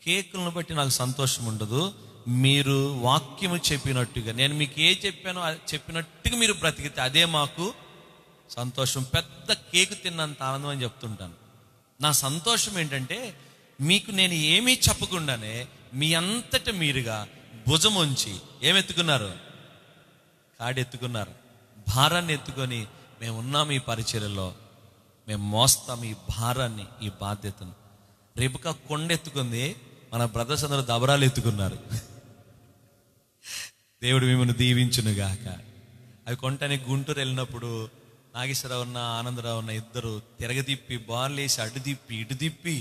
కేకులను బట్టి నాకు సంతోషం ఉండదు, మీరు వాక్యము చెప్పినట్టుగా, నేను మీకు ఏ చెప్పానో చెప్పినట్టుగా మీరు బ్రతికితే అదే మాకు సంతోషం. పెద్ద కేకు తిన్నంత ఆనందం అని చెప్తుంటాను. నా సంతోషం ఏంటంటే, మీకు నేను ఏమీ చెప్పకుండానే మీ అంతట మీరుగా భుజం ఉంచి ఏమెత్తుకున్నారు? కాడెత్తుకున్నారు. భారాన్ని ఎత్తుకొని మేము ఉన్నాం ఈ పరిచర్యలో, మేము మోస్తాం ఈ భారాన్ని, ఈ బాధ్యతను. రేపుక కొండెత్తుకుంది, మన బ్రదర్స్ అందరూ దబరాలు ఎత్తుకున్నారు. దేవుడు మిమ్మల్ని దీవించునుగాక. అవి కొంటానికి గుంటూరు వెళ్ళినప్పుడు నాగేశ్వరరావు ఉన్న ఆనందరావు ఉన్న ఇద్దరు తిరగదిప్పి, బాల్ వేసి అటు తిప్పి ఇటు తిప్పి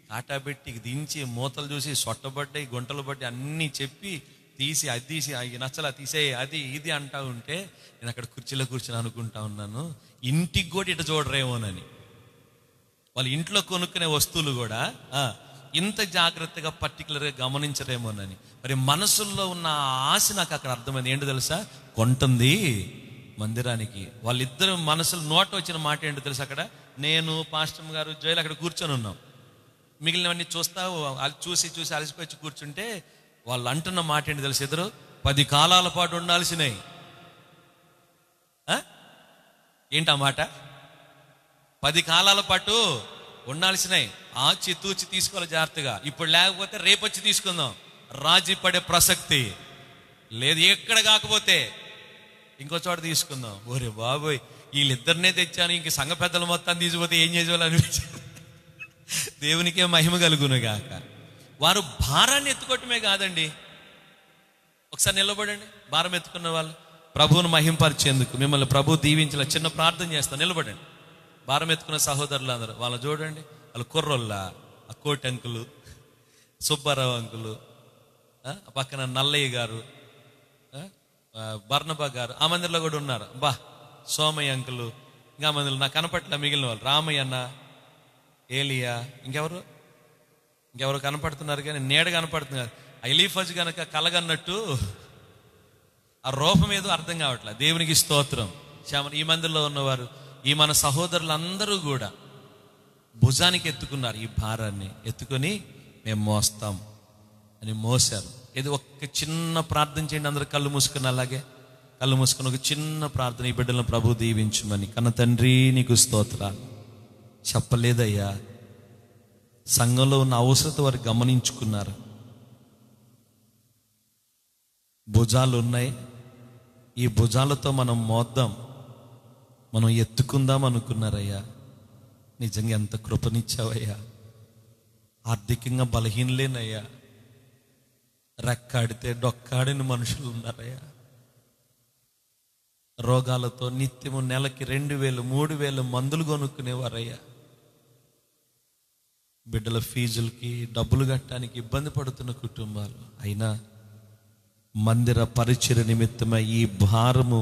కాటా పెట్టి దించి మూతలు చూసి సొట్టబడ్డాయి, గుంటలు పడ్డాయి అన్నీ చెప్పి తీసి, అది తీసి, అవి నచ్చలా తీసేయి, అది ఇది అంటా ఉంటే నేను అక్కడ కుర్చీలో కూర్చొని అనుకుంటా ఉన్నాను, ఇంటికి కూడా ఇటు చూడరేమోనని. వాళ్ళ ఇంట్లో కొనుక్కునే వస్తువులు కూడా ఇంత జాగ్రత్తగా పర్టికులర్గా గమనించరేమోనని. మరి మనసుల్లో ఉన్న ఆశ నాకు అక్కడ అర్థమైంది. ఏంటో తెలుసా? కొంటుంది మందిరానికి. వాళ్ళిద్దరు మనసులు నోట వచ్చిన మాట ఏంటో తెలుసా? అక్కడ నేను, పాస్టర్ గారు, జోయల్ అక్కడ కూర్చొని ఉన్నాం. మిగిలినవన్నీ చూస్తా, చూసి చూసి అలసిపోయి కూర్చుంటే వాళ్ళు అంటున్న మాట ఏంటి తెలుసు? ఎదురు 10 కాలాల పాటు ఉండాల్సినవి. ఏంటి ఆ మాట? 10 కాలాల పాటు ఉండాల్సినవి. ఆచి తూచి తీసుకోవాలి జాగ్రత్తగా. ఇప్పుడు లేకపోతే రేపొచ్చి తీసుకుందాం. రాజీ పడే ప్రసక్తి లేదు. ఎక్కడ కాకపోతే ఇంకో చోట తీసుకుందాం. ఓరే బాబోయ్, వీళ్ళిద్దరినే తెచ్చాను, ఇంక సంఘ పెద్దల మొత్తాన్ని తీసిపోతే ఏం చేసేవాళ్ళు అనిపించింది. దేవునికే మహిమ కలుగునుగాక. వారు భారాన్ని ఎత్తుకోవటమే కాదండి. ఒకసారి నిలబడండి. భారం ఎత్తుకున్న వాళ్ళు ప్రభువును మహింపరిచేందుకు మిమ్మల్ని ప్రభు దీవించేలా చిన్న ప్రార్థన చేస్తాను. నిలబడండి. భారం ఎత్తుకున్న సహోదరులు అందరూ వాళ్ళు చూడండి. వాళ్ళు కుర్రోళ్ళ, ఆ కోటి అంకులు, సుబ్బారావు అంకులు, పక్కన నల్లయ్య గారు, బర్ణబా గారు, ఆ మందిరంలో కూడా ఉన్నారు. సోమయ్య అంకులు, ఇంకా మందిలో నాకు కనపట్ల మిగిలిన వాళ్ళు, రామయ్య అన్న, ఏలియా, ఇంకెవరు కనపడుతున్నారు కానీ నీడ కనపడుతున్నారు. ఎలీఫజ్ గనక కలగన్నట్టు ఆ రూపం ఏదో అర్థం కావట్లేదు. దేవునికి స్తోత్రం. ఈ మందిరంలో ఉన్నవారు, ఈ మన సహోదరులందరూ కూడా భుజానికి ఎత్తుకున్నారు. ఈ భారాన్ని ఎత్తుకొని మేము మోస్తాం అని మోసారు. ఇది ఒక్క చిన్న ప్రార్థన చేయండి. అందరూ కళ్ళు మూసుకుని, అలాగే కళ్ళు మూసుకుని ఒక చిన్న ప్రార్థన. ఈ బిడ్డలను ప్రభు దీవించమని. కన్న తండ్రి నీకు స్తోత్రాలు. చెప్పలేదయ్యా, సంఘంలో ఉన్న అవసరత వారు గమనించుకున్నారు. భుజాలు ఉన్నాయి, ఈ భుజాలతో మనం మోద్దాం, మనం ఎత్తుకుందాం అనుకున్నారయ్యా. నిజంగా ఎంత కృపనిచ్చావయ్యా. ఆర్థికంగా బలహీనలేనయ్యా, రెక్కాడితే డొక్కాడిన మనుషులు ఉన్నారయ్యా. రోగాలతో నిత్యము నెలకి 2000, 3000 మందులు కొనుక్కునేవారయ్యా. బిడ్డల ఫీజులకి డబ్బులు కట్టడానికి ఇబ్బంది పడుతున్న కుటుంబాలు. అయినా మందిర పరిచర్య నిమిత్తమై ఈ భారము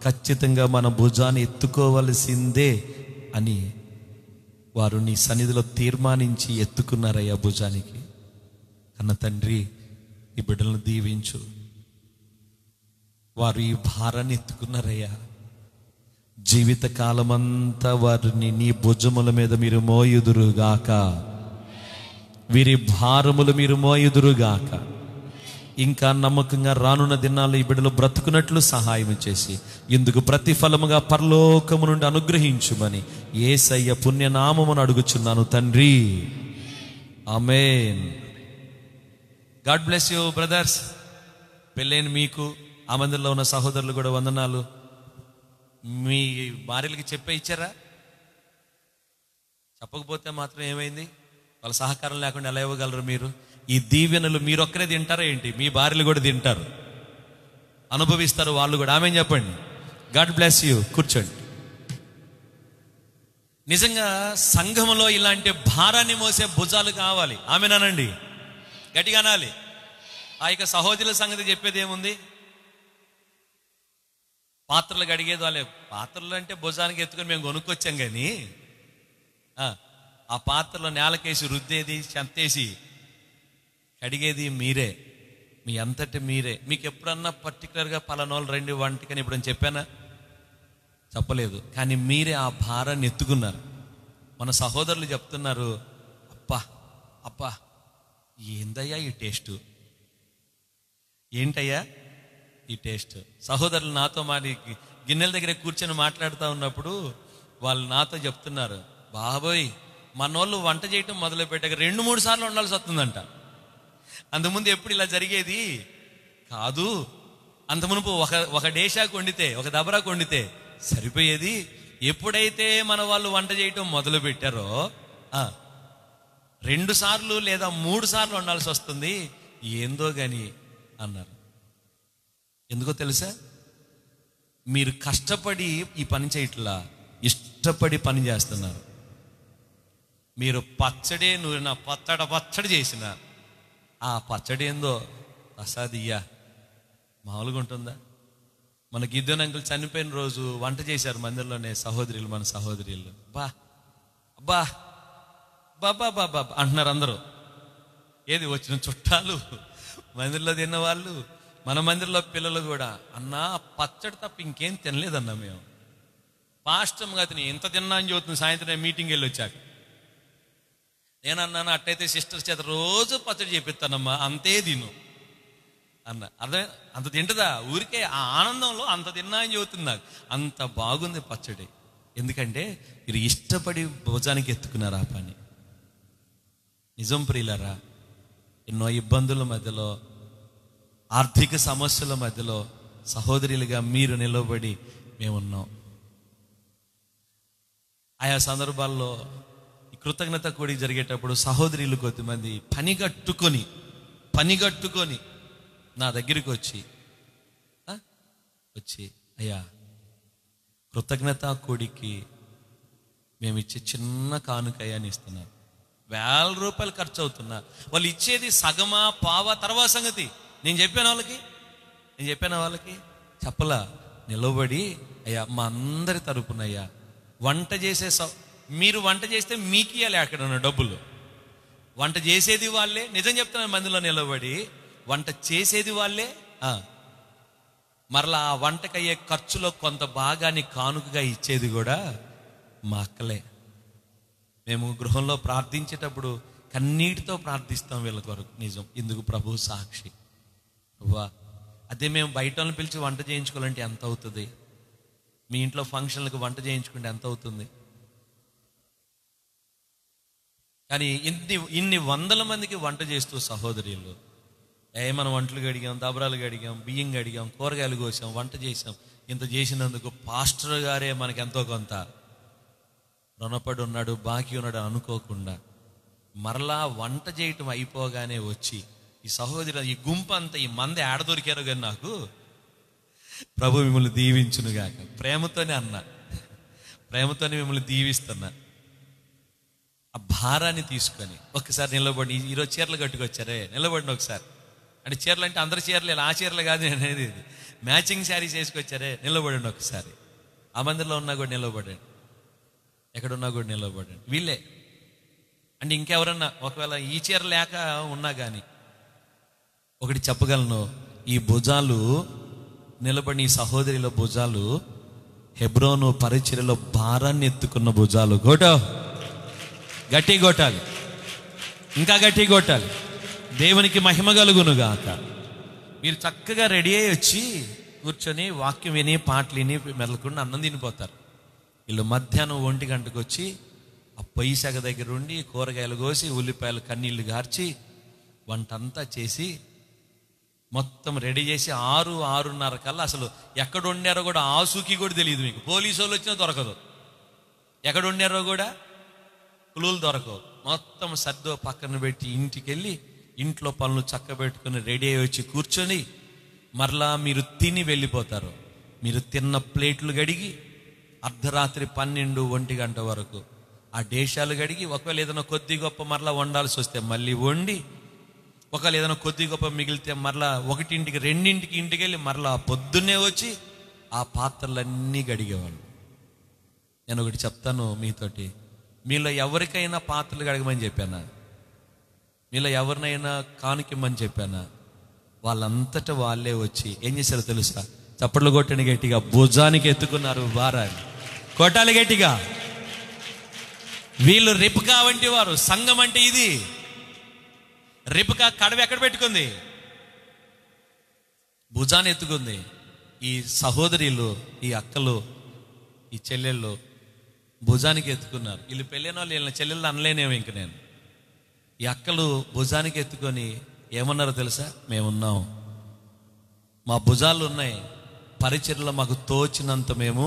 ఖచ్చితంగా మన భుజాన్ని ఎత్తుకోవలసిందే అని వారు నీ సన్నిధిలో తీర్మానించి ఎత్తుకున్నారయ్యా భుజానికి. కన్న తండ్రి, ఈ బిడ్డలను దీవించు. వారు ఈ భారాన్ని ఎత్తుకున్నారయ్యా. జీవిత కాలమంతా వారిని నీ భుజముల మీద మీరు మోయుదురుగాక. వీరి భారములు మీరు మోయుదురుగాక. ఇంకా నమ్మకంగా రానున్న దినాల్లో ఈ బిడ్డలు బ్రతుకున్నట్లు సహాయం చేసి ఇందుకు ప్రతిఫలముగా పరలోకము నుండి అనుగ్రహించుమని యేసయ్య పుణ్యనామమును అడుగుచున్నాను తండ్రి. ఆమేన్. God bless you brothers. పెళ్ళైన మీకు, ఆ మందిరంలో ఉన్న సహోదరులు కూడా వందనాలు. మీ భార్యలకి చెప్పే ఇచ్చారా? చెప్పకపోతే మాత్రం ఏమైంది? వాళ్ళ సహకారం లేకుండా ఎలా ఇవ్వగలరు మీరు? ఈ దీవెనలు మీరొక్కరే తింటారా ఏంటి? మీ భార్యలు కూడా తింటారు, అనుభవిస్తారు వాళ్ళు కూడా. ఆమేన్ చెప్పండి. God bless you. కూర్చోండి. నిజంగా సంఘంలో ఇలాంటి భారాన్ని మోసే భుజాలు కావాలి. ఆమేనానండి? గట్టిగా అనాలి. ఆ యొక్క సహోదరుల సంగతి చెప్పేది ఏముంది? పాత్రలు కడిగేది వాళ్ళే. పాత్రలు అంటే భుజానికి ఎత్తుకొని మేము కొనుక్కొచ్చాం, కానీ ఆ పాత్రలో నేలకేసి రుద్దేది, చెంతేసి కడిగేది మీరే. మీ అంతటి మీరే. మీకు ఎప్పుడన్నా పర్టికులర్గా పలానోళ్ళు రండి వంటకని ఎప్పుడని చెప్పానా? చెప్పలేదు. కానీ మీరే ఆ భారాన్ని ఎత్తుకున్నారు. మన సహోదరులు చెప్తున్నారు, అబ్బా అబ్బా ఏందయ్యా ఈ టేస్టు, ఏంటయ్యా ఈ టేస్ట్. సహోదరులు నాతో గిన్నెల దగ్గర కూర్చొని మాట్లాడుతూ ఉన్నప్పుడు వాళ్ళు నాతో చెప్తున్నారు, బాబోయ్ మనోళ్ళు వంట చేయటం మొదలు పెట్టాక 2-3 సార్లు వండాల్సి వస్తుందంట. అంతకుముందు ఎప్పుడు ఇలా జరిగేది కాదు. అంత మునుపు ఒక డేషాకు వండితే, ఒక దబరాకు వండితే సరిపోయేది. ఎప్పుడైతే మన వాళ్ళు వంట చేయటం మొదలు పెట్టారో 2 సార్లు లేదా 3 సార్లు వండాల్సి వస్తుంది. ఏందో గాని అన్నారు. ఎందుకో తెలుసా? మీరు కష్టపడి ఈ పని చేయట్లా, ఇష్టపడి పని చేస్తున్నారు. మీరు పచ్చడి నూరిన పచ్చడి చేసిన ఆ పచ్చడి ఏందో అసాదియ్యా మామూలుగా ఉంటుందా? మన గిద్దెన్ అంకుల్ చనిపోయిన రోజు వంట చేశారు మందిరంలోనే సహోదరులు, మన సహోదరులు. బా అబ్బా బాబా బాబా అంటున్నారు అందరూ. ఏది వచ్చిన చుట్టాలు, మందిరంలో తిన్నవాళ్ళు, మన మందిరంలో పిల్లలు కూడా, అన్నా పచ్చడి తప్ప ఇంకేం తినలేదన్నా మేము. పాస్టమ్ గారిని ఎంత తిన్నా అని చెబుతుంది. సాయంత్రం మీటింగ్ వెళ్ళి వచ్చాక నేనన్నాను, అట్టయితే సిస్టర్ చేత రోజు పచ్చడి చేపిస్తానమ్మా, అంతే తిను అన్న. అర్థమే? అంత తింటదా? ఊరికే ఆ ఆనందంలో అంత తిన్నా అని చెబుతుంది నాకు. అంత బాగుంది పచ్చడి. ఎందుకంటే మీరు ఇష్టపడి భుజానికి ఎత్తుకున్నారు ఆ పని. నిజం ప్రియులారా, ఎన్నో ఇబ్బందుల మధ్యలో, ఆర్థిక సమస్యల మధ్యలో సహోదరులుగా మీరు నిలబడి మేమున్నాం. ఆయా సందర్భాల్లో ఈ కృతజ్ఞత కూడి జరిగేటప్పుడు సహోదరులు కొద్దిమంది పనిగట్టుకొని నా దగ్గరికి వచ్చి అయ్యా కృతజ్ఞత కూడికి మేము ఇచ్చే చిన్న కానుకయ్య అని ఇస్తున్నారు. 1000 రూపాయలు ఖర్చు అవుతున్నా. వాళ్ళు ఇచ్చేది సగమా పావా తర్వాత సంగతి. నేను చెప్పాను వాళ్ళకి చెప్పలా. నిలబడి అయ్యా మా అందరి తరపునయ్యా వంట చేసే మీరు వంట చేస్తే మీకు ఇవ్వాలి అక్కడ ఉన్న డబ్బులు. వంట చేసేది వాళ్ళే. నిజం చెప్తున్నాను, మందిలో నిలబడి వంట చేసేది వాళ్ళే. మరలా ఆ వంటకయ్యే ఖర్చులో కొంత భాగాన్ని కానుకగా ఇచ్చేది కూడా మా అక్కలే. మేము గృహంలో ప్రార్థించేటప్పుడు కన్నీటితో ప్రార్థిస్తాం వీళ్ళ కొరకు. నిజం, ఇందుకు ప్రభు సాక్షి. అదే మేము బయట వాళ్ళని పిలిచి వంట చేయించుకోవాలంటే ఎంత అవుతుంది? మీ ఇంట్లో ఫంక్షన్లకు వంట చేయించుకుంటే ఎంత అవుతుంది? కానీ ఇన్ని వందల మందికి వంట చేస్తూ సహోదరులు, మనం వంటలు గడిగాం, దబరాలు గడిగాం, బియ్యం గడిగాం, కూరగాయలు కోసాం, వంట చేసాం. ఇంత చేసినందుకు పాస్టర్ గారే మనకి ఎంతో కొంత రుణపడి ఉన్నాడు, బాకీ ఉన్నాడు అనుకోకుండా మరలా వంట చేయటం అయిపోగానే వచ్చి ఈ సహోదరు, ఈ గుంపు అంతా, ఈ మంది ఆడ దొరికారు కానీ నాకు ప్రభు మిమ్మల్ని దీవించునుగాక. ప్రేమతోనే మిమ్మల్ని దీవిస్తున్నా. ఆ భారాన్ని తీసుకొని ఒకసారి నిలబడి, ఈరోజు చీరలు కట్టుకొచ్చారే నిలబడిన ఒకసారి. అంటే చీరలు అంటే అందరి చీరలు, ఆ చీరలు కాదు అనేది, మ్యాచింగ్ శారీస్ వేసుకొచ్చారే నిలబడండి ఒకసారి. ఆ మందిరంలో ఉన్నా కూడా నిలబడండి, ఎక్కడున్నా కూడా నిలబడండి. వీళ్ళే అంటే ఇంకెవరన్నా ఒకవేళ ఈ చీర లేక ఉన్నా కానీ ఒకటి చెప్పగలను, ఈ భుజాలు నిలబడి ఈ సహోదరిలో భుజాలు హెబ్రోను పరిచర్యలో భారాన్ని ఎత్తుకున్న భుజాలు. గట్టి కొట్టాలి, ఇంకా గట్టి కొట్టాలి. దేవునికి మహిమ కలుగునుగాక. మీరు చక్కగా రెడీ అయ్యి వచ్చి కూర్చొని వాక్యం విని పాటలు విని మెదలకుండా అన్నం తినిపోతారు. వీళ్ళు మధ్యాహ్నం 1 గంటకు వచ్చి ఆ పొయ్యి సెగ దగ్గర ఉండి కూరగాయలు కోసి, ఉల్లిపాయలు కన్నీళ్లు గార్చి, వంట అంతా చేసి మొత్తం రెడీ చేసి 6-6:30 కల్లా అసలు ఎక్కడ వండారో కూడా ఆసూకి కూడా తెలియదు మీకు. పోలీసు వాళ్ళు వచ్చినా దొరకదు, ఎక్కడ వండారో కూడా కులులు దొరకవు. మొత్తం సర్దో పక్కన పెట్టి ఇంటికి వెళ్ళి ఇంట్లో పనులు చక్కబెట్టుకుని రెడీ అయ్యి వచ్చి కూర్చొని మరలా మీరు తిని వెళ్ళిపోతారు. మీరు తిన్న ప్లేట్లు గడిగి అర్ధరాత్రి 12-1 గంట వరకు ఆ డేషాలు గడిగి, ఒకవేళ ఏదైనా కొద్ది గొప్ప మరలా వండాల్సి వస్తే మళ్ళీ వండి ఒకవేళ ఏదైనా కొద్ది గొప్ప మిగిలితే మరలా 1ంటికి 2ంటికి ఇంటికి వెళ్ళి మరలా పొద్దున్నే వచ్చి ఆ పాత్రలన్నీ గడిగేవాళ్ళు. నేను ఒకటి చెప్తాను మీతోటి, మీలో ఎవరికైనా పాత్రలు కడగమని చెప్పానా? మీలో ఎవరినైనా కానుకిమ్మని చెప్పానా? వాళ్ళంతటా వాళ్ళే వచ్చి ఏం చేశారో తెలుసా? చప్పట్లు కొట్టని గట్టిగా భుజానికి ఎత్తుకున్నారు భారాన్ని. కొట్టాలి గట్టిగా. వీళ్ళు రిబ్కా వంటి వారు. సంఘం అంటే ఇది. రిబ్కా కడవ ఎక్కడ పెట్టుకుంది? భుజాన్ని ఎత్తుకుంది. ఈ సహోదరులు, ఈ అక్కలు, ఈ చెల్లెళ్ళు భుజానికి ఎత్తుకున్నారు. వీళ్ళు పెళ్ళైన వాళ్ళు వీళ్ళ చెల్లెళ్ళు అనలేనేమో ఇంక నేను. ఈ అక్కలు భుజానికి ఎత్తుకొని ఏమన్నారో తెలుసా? మేమున్నాం, మా భుజాలు ఉన్నాయి, పరిచర్లో మాకు తోచినంత మేము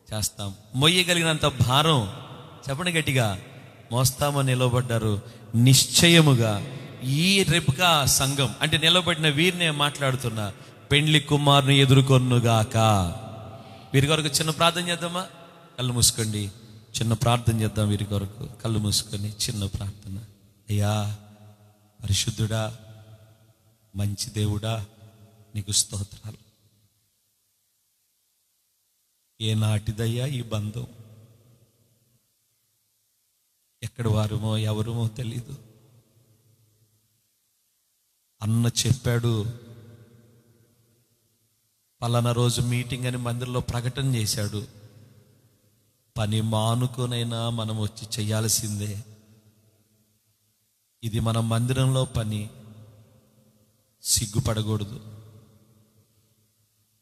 చేస్తాం, మొయ్యగలిగినంత భారం చెప్పండి గట్టిగా మోస్తామని నిలబడ్డారు. నిశ్చయముగా ఈ రిబ్కా సంఘం అంటే నిలబడిన వీరినే మాట్లాడుతున్నా, పెండ్లి కుమారుని ఎదుర్కొన్నుగాక. వీరి కొరకు చిన్న ప్రార్థన చేద్దామా? కళ్ళు మూసుకోండి, చిన్న ప్రార్థన చేద్దాం. వీరి కొరకు కళ్ళు మూసుకొని చిన్న ప్రార్థన. అయ్యా పరిశుద్ధుడా, మంచి దేవుడా, నీకు స్తోత్రాలు. ఏనాటిదయ్యా ఈ బంధం? ఎక్కడి వారుమో ఎవరుమో తెలీదు. అన్న చెప్పాడు, పలానా రోజు మీటింగ్ అని మందిరంలో ప్రకటన చేశాడు. పని మానుకోనైనా మనం వచ్చి చేయాల్సిందే. ఇది మన మందిరంలో పని, సిగ్గుపడకూడదు.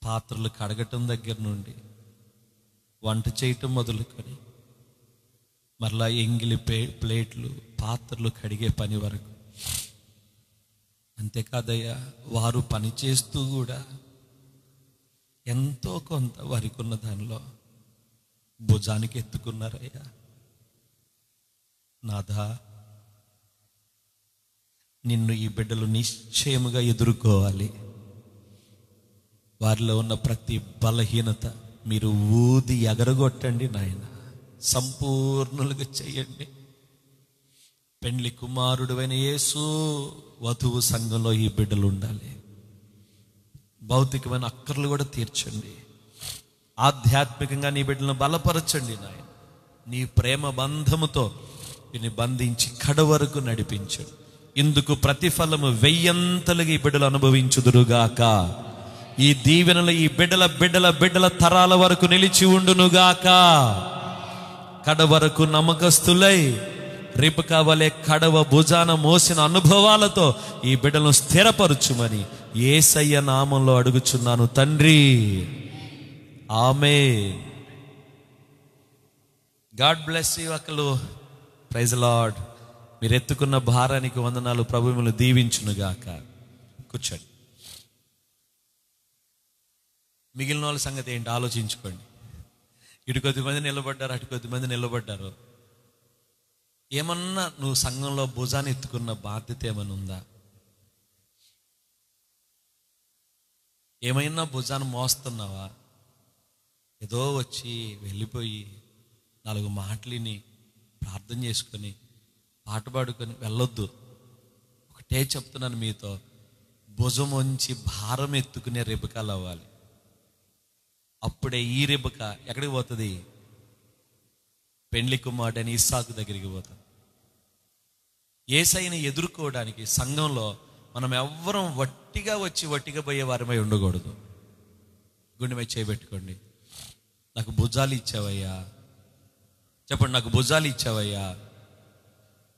పాత్రలు కడగటం దగ్గర నుండి వంట చేయటం మొదలుకొని మరలా ఎంగిలి ప్లేట్లు పాత్రలు కడిగే పని వరకు. అంతేకాదయ్యా, వారు పని చేస్తూ కూడా ఎంతో కొంత వారికి ఉన్న దానిలో భుజానికి ఎత్తుకున్నారయ్యా. నాథా, నిన్ను ఈ బిడ్డలు నిశ్చయముగా ఎదుర్కోవాలి. వారిలో ఉన్న ప్రతి బలహీనత మీరు ఊది ఎగరగొట్టండి నాయన, సంపూర్ణులుగా చెయ్యండి. పెండ్లి కుమారుడువైన యేసు వధువు సంఘంలో ఈ బిడ్డలు ఉండాలి. భౌతికమైన అక్కర్లు కూడా తీర్చండి. ఆధ్యాత్మికంగా నీ బిడ్డలను బలపరచండి నాయన. నీ ప్రేమ బంధముతో వీరిని బంధించి కడ వరకు నడిపించండి. ఇందుకు ప్రతిఫలము 1000 ఈ బిడ్డలు అనుభవించుదురుగాక. ఈ దీవెనలు ఈ బిడ్డల బిడ్డల బిడ్డల తరాల వరకు నిలిచి ఉండునుగాక. కడ వరకు నమ్మకస్తులై రిబ్కా వలె కడవ భుజాన మోసిన అనుభవాలతో ఈ బిడ్డలను స్థిరపరచుమని యేసయ్య నామంలో అడుగుచున్నాను తండ్రి, ఆమేన్. గాడ్ బ్లెస్ యు అక్కలు. Praise Lord. మీరు ఎత్తుకున్న భారానికి వందనాలు. ప్రభు మిమ్మల్ని దీవించునుగాక. కూర్చోండి. మిగిలిన వాళ్ళ సంగతి ఏంటి ఆలోచించుకోండి. ఇటు కొద్దిమంది నిలబడ్డారు, అటు కొద్దిమంది నిలబడ్డారు. ఏమన్నా నువ్వు సంఘంలో భుజాన్ని ఎత్తుకున్న బాధ్యత ఏమైనా ఉందా? ఏమైనా భుజాన్ని మోస్తున్నావా? ఏదో వచ్చి వెళ్ళిపోయి 4 మాటలిని ప్రార్థన చేసుకొని పాట పాడుకొని వెళ్ళొద్దు. ఒకటే చెప్తున్నాను మీతో, భుజం వంచి భారం ఎత్తుకునే రిబ్కాలు అవ్వాలి. అప్పుడే ఈ రిబ్కా ఎక్కడికి పోతుంది? పెండ్లి కుమారుడని ఇస్సాకు దగ్గరికి పోతుంది. యేసయ్యని ఎదుర్కోవడానికి సంఘంలో మనం ఎవ్వరం వట్టిగా వచ్చి వట్టిగా పోయే వారమై ఉండకూడదు. గుండె మీద చేయబెట్టుకోండి. నాకు భుజాలు ఇచ్చావయ్యా, చెప్పండి, నాకు భుజాలు ఇచ్చావయ్యా.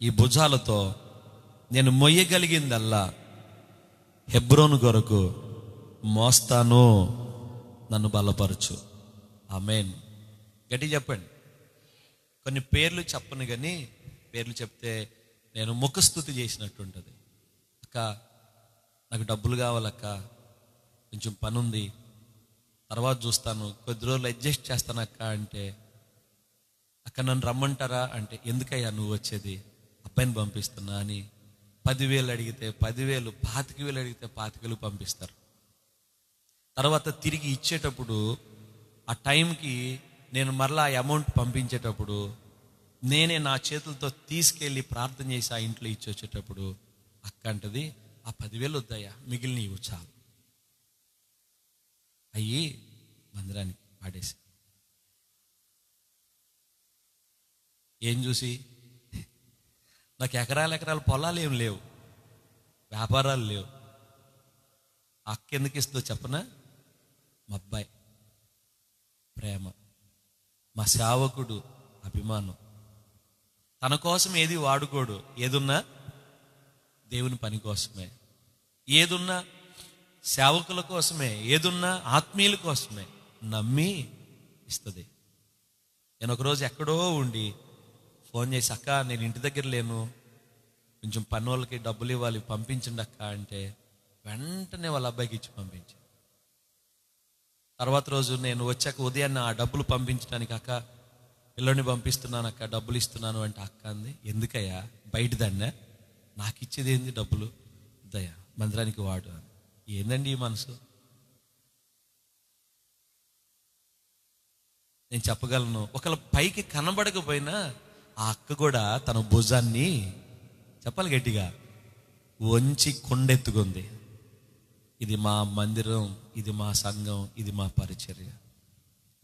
ఈ భుజాలతో నేను మొయ్యగలిగిందల్లా హెబ్రోను కొరకు మోస్తాను, నన్ను బలపరచు. ఆమేన్. గట్టి చెప్పండి. కొన్ని పేర్లు చెప్పను కానీ పేర్లు చెప్తే నేను ముఖస్తుతి చేసినట్టు ఉంటుంది. అక్క నాకు డబ్బులు కావాలక్క, కొంచెం పని ఉంది, తర్వాత చూస్తాను, కొద్ది రోజులు అడ్జస్ట్ చేస్తానక్క అంటే, అక్క నన్ను రమ్మంటారా అంటే, ఎందుకయ్యా నువ్వు వచ్చేది, అబ్బాయిని పంపిస్తున్నా అని 10,000 అడిగితే 10,000, 25,000 అడిగితే 25,000 పంపిస్తారు. తర్వాత తిరిగి ఇచ్చేటప్పుడు ఆ టైంకి నేను మరలా ఆ అమౌంట్ పంపించేటప్పుడు నేనే నా చేతులతో తీసుకెళ్ళి ప్రార్థన చేసి ఆ ఇంట్లో ఇచ్చి వచ్చేటప్పుడు అక్క అంటది, ఆ 10,000 వద్దయ్యా, మిగిలిన ఇవ్వు చాలు. అయ్యి మందిరానికి పాడేసి ఏం చూసి, నాకు ఎకరాల పొలాలు ఏం లేవు, వ్యాపారాలు లేవు. అక్క ఎందుకు ఇస్తుందో చెప్పనా? మా అబ్బాయి ప్రేమ, మా సేవకుడు అభిమానం. తన కోసం ఏది వాడుకోడు, ఏదున్నా దేవుని పని కోసమే, ఏదున్నా సేవకుల కోసమే, ఏదున్నా ఆత్మీయుల కోసమే నమ్మి ఇస్తుంది. నేను ఒకరోజు ఎక్కడో ఉండి ఫోన్ చేసి, అక్క నేను ఇంటి దగ్గర లేను, కొంచెం పని వాళ్ళకి డబ్బులు ఇవ్వాలి, పంపించండి అక్క అంటే వెంటనే వాళ్ళ అబ్బాయికి ఇచ్చి పంపించి, తర్వాత రోజు నేను వచ్చాక ఉదయాన్నే ఆ డబ్బులు పంపించడానికి, అక్క పిల్లోని పంపిస్తున్నాను అక్క, డబ్బులు ఇస్తున్నాను అంటే, అక్క అంది, ఎందుకయ్యా బయటదన్నా, నాకు ఇచ్చేది ఏంది డబ్బులు, దయ్యా మందిరానికి వాడు అని. ఏందండి ఈ మనసు? నేను చెప్పగలను, ఒకళ్ళ పైకి కనబడకపోయినా ఆ అక్క కూడా తన భుజాన్ని, చెప్పాలి గట్టిగా, వంచి కొండెత్తుకుంది. ఇది మా మందిరం, ఇది మా సంఘం, ఇది మా పరిచర్య.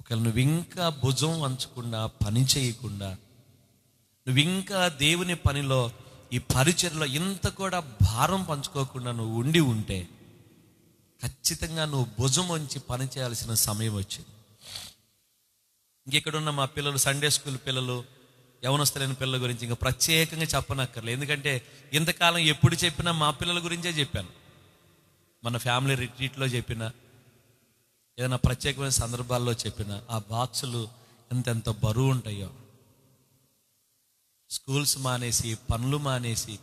ఒకవేళ నువ్వు ఇంకా భుజం వంచకుండా, పని చేయకుండా, నువ్వు ఇంకా దేవుని పనిలో, ఈ పరిచర్యలో ఇంత కూడా భారం పంచుకోకుండా నువ్వు ఉండి ఉంటే ఖచ్చితంగా నువ్వు భుజం వంచి పని చేయాల్సిన సమయం వచ్చింది. ఇంకెక్కడున్న మా పిల్లలు, సండే స్కూల్ పిల్లలు, యవనస్తులైన పిల్లల గురించి ఇంకా ప్రత్యేకంగా చెప్పనక్కర్లేదు. ఎందుకంటే ఇంతకాలం ఎప్పుడు చెప్పినా మా పిల్లల గురించే చెప్పాను. మన ఫ్యామిలీ రిట్రీట్లో చెప్పిన, ఏదైనా ప్రత్యేకమైన సందర్భాల్లో చెప్పిన, ఆ బాక్సులు ఎంతెంత బరువు ఉంటాయో. స్కూల్స్ మానేసి, పనులు మానేసి,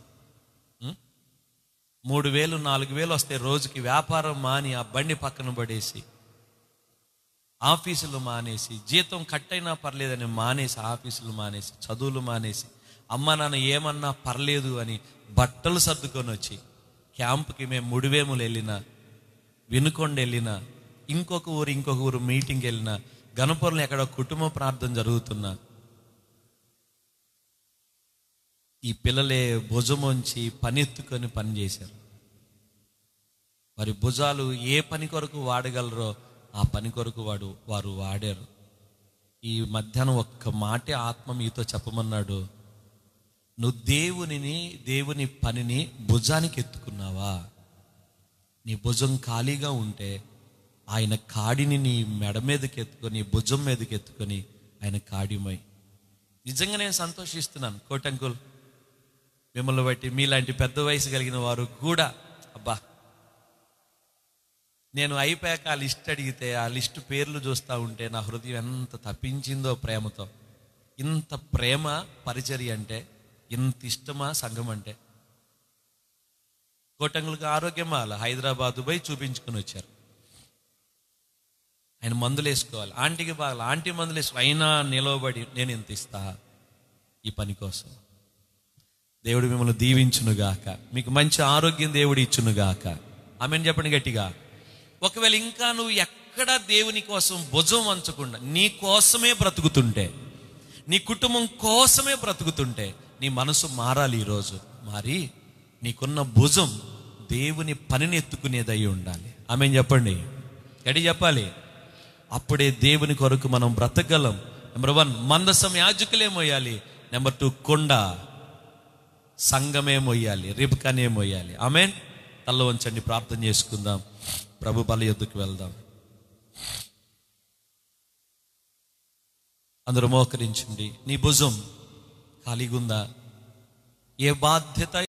3,000 4,000 వస్తే రోజుకి, వ్యాపారం మాని ఆ బండి పక్కన పడేసి, ఆఫీసులు మానేసి, జీతం కట్ అయినా పర్లేదని మానేసి, ఆఫీసులు మానేసి, చదువులు మానేసి, అమ్మ నాన్న ఏమన్నా పర్లేదు అని బట్టలు సర్దుకొని వచ్చి క్యాంపుకి మేము ముడివేములు వెళ్ళినా, వినుకొండ వెళ్ళినా, ఇంకొక ఊరు మీటింగ్కి వెళ్ళినా, గణపురంలో ఎక్కడో కుటుంబ ప్రార్థన జరుగుతున్నా, ఈ పిల్లలే భుజముంచి పని ఎత్తుకొని పని చేశారు. వారి భుజాలు ఏ పని కొరకు వాడగలరో ఆ పని కొరకు వారు వాడారు. ఈ మధ్యాహ్నం ఒక్క మాటే ఆత్మ మీతో చెప్పమన్నాడు, నువ్వు దేవుని పనిని భుజానికి ఎత్తుకున్నావా? నీ భుజం ఖాళీగా ఉంటే ఆయన కాడిని నీ మెడ మీదకి ఎత్తుకొని, భుజం మీదకి ఎత్తుకొని ఆయన కాడిమై. నిజంగా నేను సంతోషిస్తున్నాను కోటంకుల్, మిమ్మల్ని బట్టి. మీలాంటి పెద్ద వయసు కలిగిన వారు కూడా, అబ్బా నేను అయిపోయాక ఆ లిస్ట్ అడిగితే, ఆ లిస్టు పేర్లు చూస్తూ ఉంటే నా హృదయం ఎంత తప్పించిందో ప్రేమతో. ఇంత ప్రేమ పరిచర్య అంటే, ఇంత ఇష్టమా సంఘం అంటే. కోటంగులకు ఆరోగ్యం అలా హైదరాబాద్ పోయి చూపించుకొని వచ్చారు. ఆయన మందులు వేసుకోవాలి, ఆంటీకి బాగా, ఆంటీ మందులు వేసుకో, అయినా నిలవబడి నేను ఎంత ఇస్తా ఈ పని కోసం. దేవుడు మిమ్మల్ని దీవించునుగాక, మీకు మంచి ఆరోగ్యం దేవుడు ఇచ్చునుగాక. ఆమెను చెప్పండి గట్టిగా. ఒకవేళ ఇంకా నువ్వు ఎక్కడ దేవుని కోసం భుజం వంచకుండా నీ కోసమే బ్రతుకుతుంటే, నీ కుటుంబం కోసమే బ్రతుకుతుంటే, నీ మనసు మారాలి ఈరోజు. మారి నీకున్న భుజం దేవుని పనిని ఎత్తుకునేదై ఉండాలి. ఆమెను చెప్పండి, గడి చెప్పాలి. అప్పుడే దేవుని కొరకు మనం బ్రతకగలం. నెంబర్ 1 మందసం యాజకులే మోయాలి. నెంబర్ 2 కొండ సంఘమే మోయాలి, రిబ్కానే మోయాలి. ఆమెన్. తల్ల వంచండి, ప్రార్థన చేసుకుందాం, ప్రభు బల యొద్దకు వెళ్దాం. అందరూ మోకరించండి. నీ భుజం ఖాళీగా ఉందా? ఏ బాధ్యత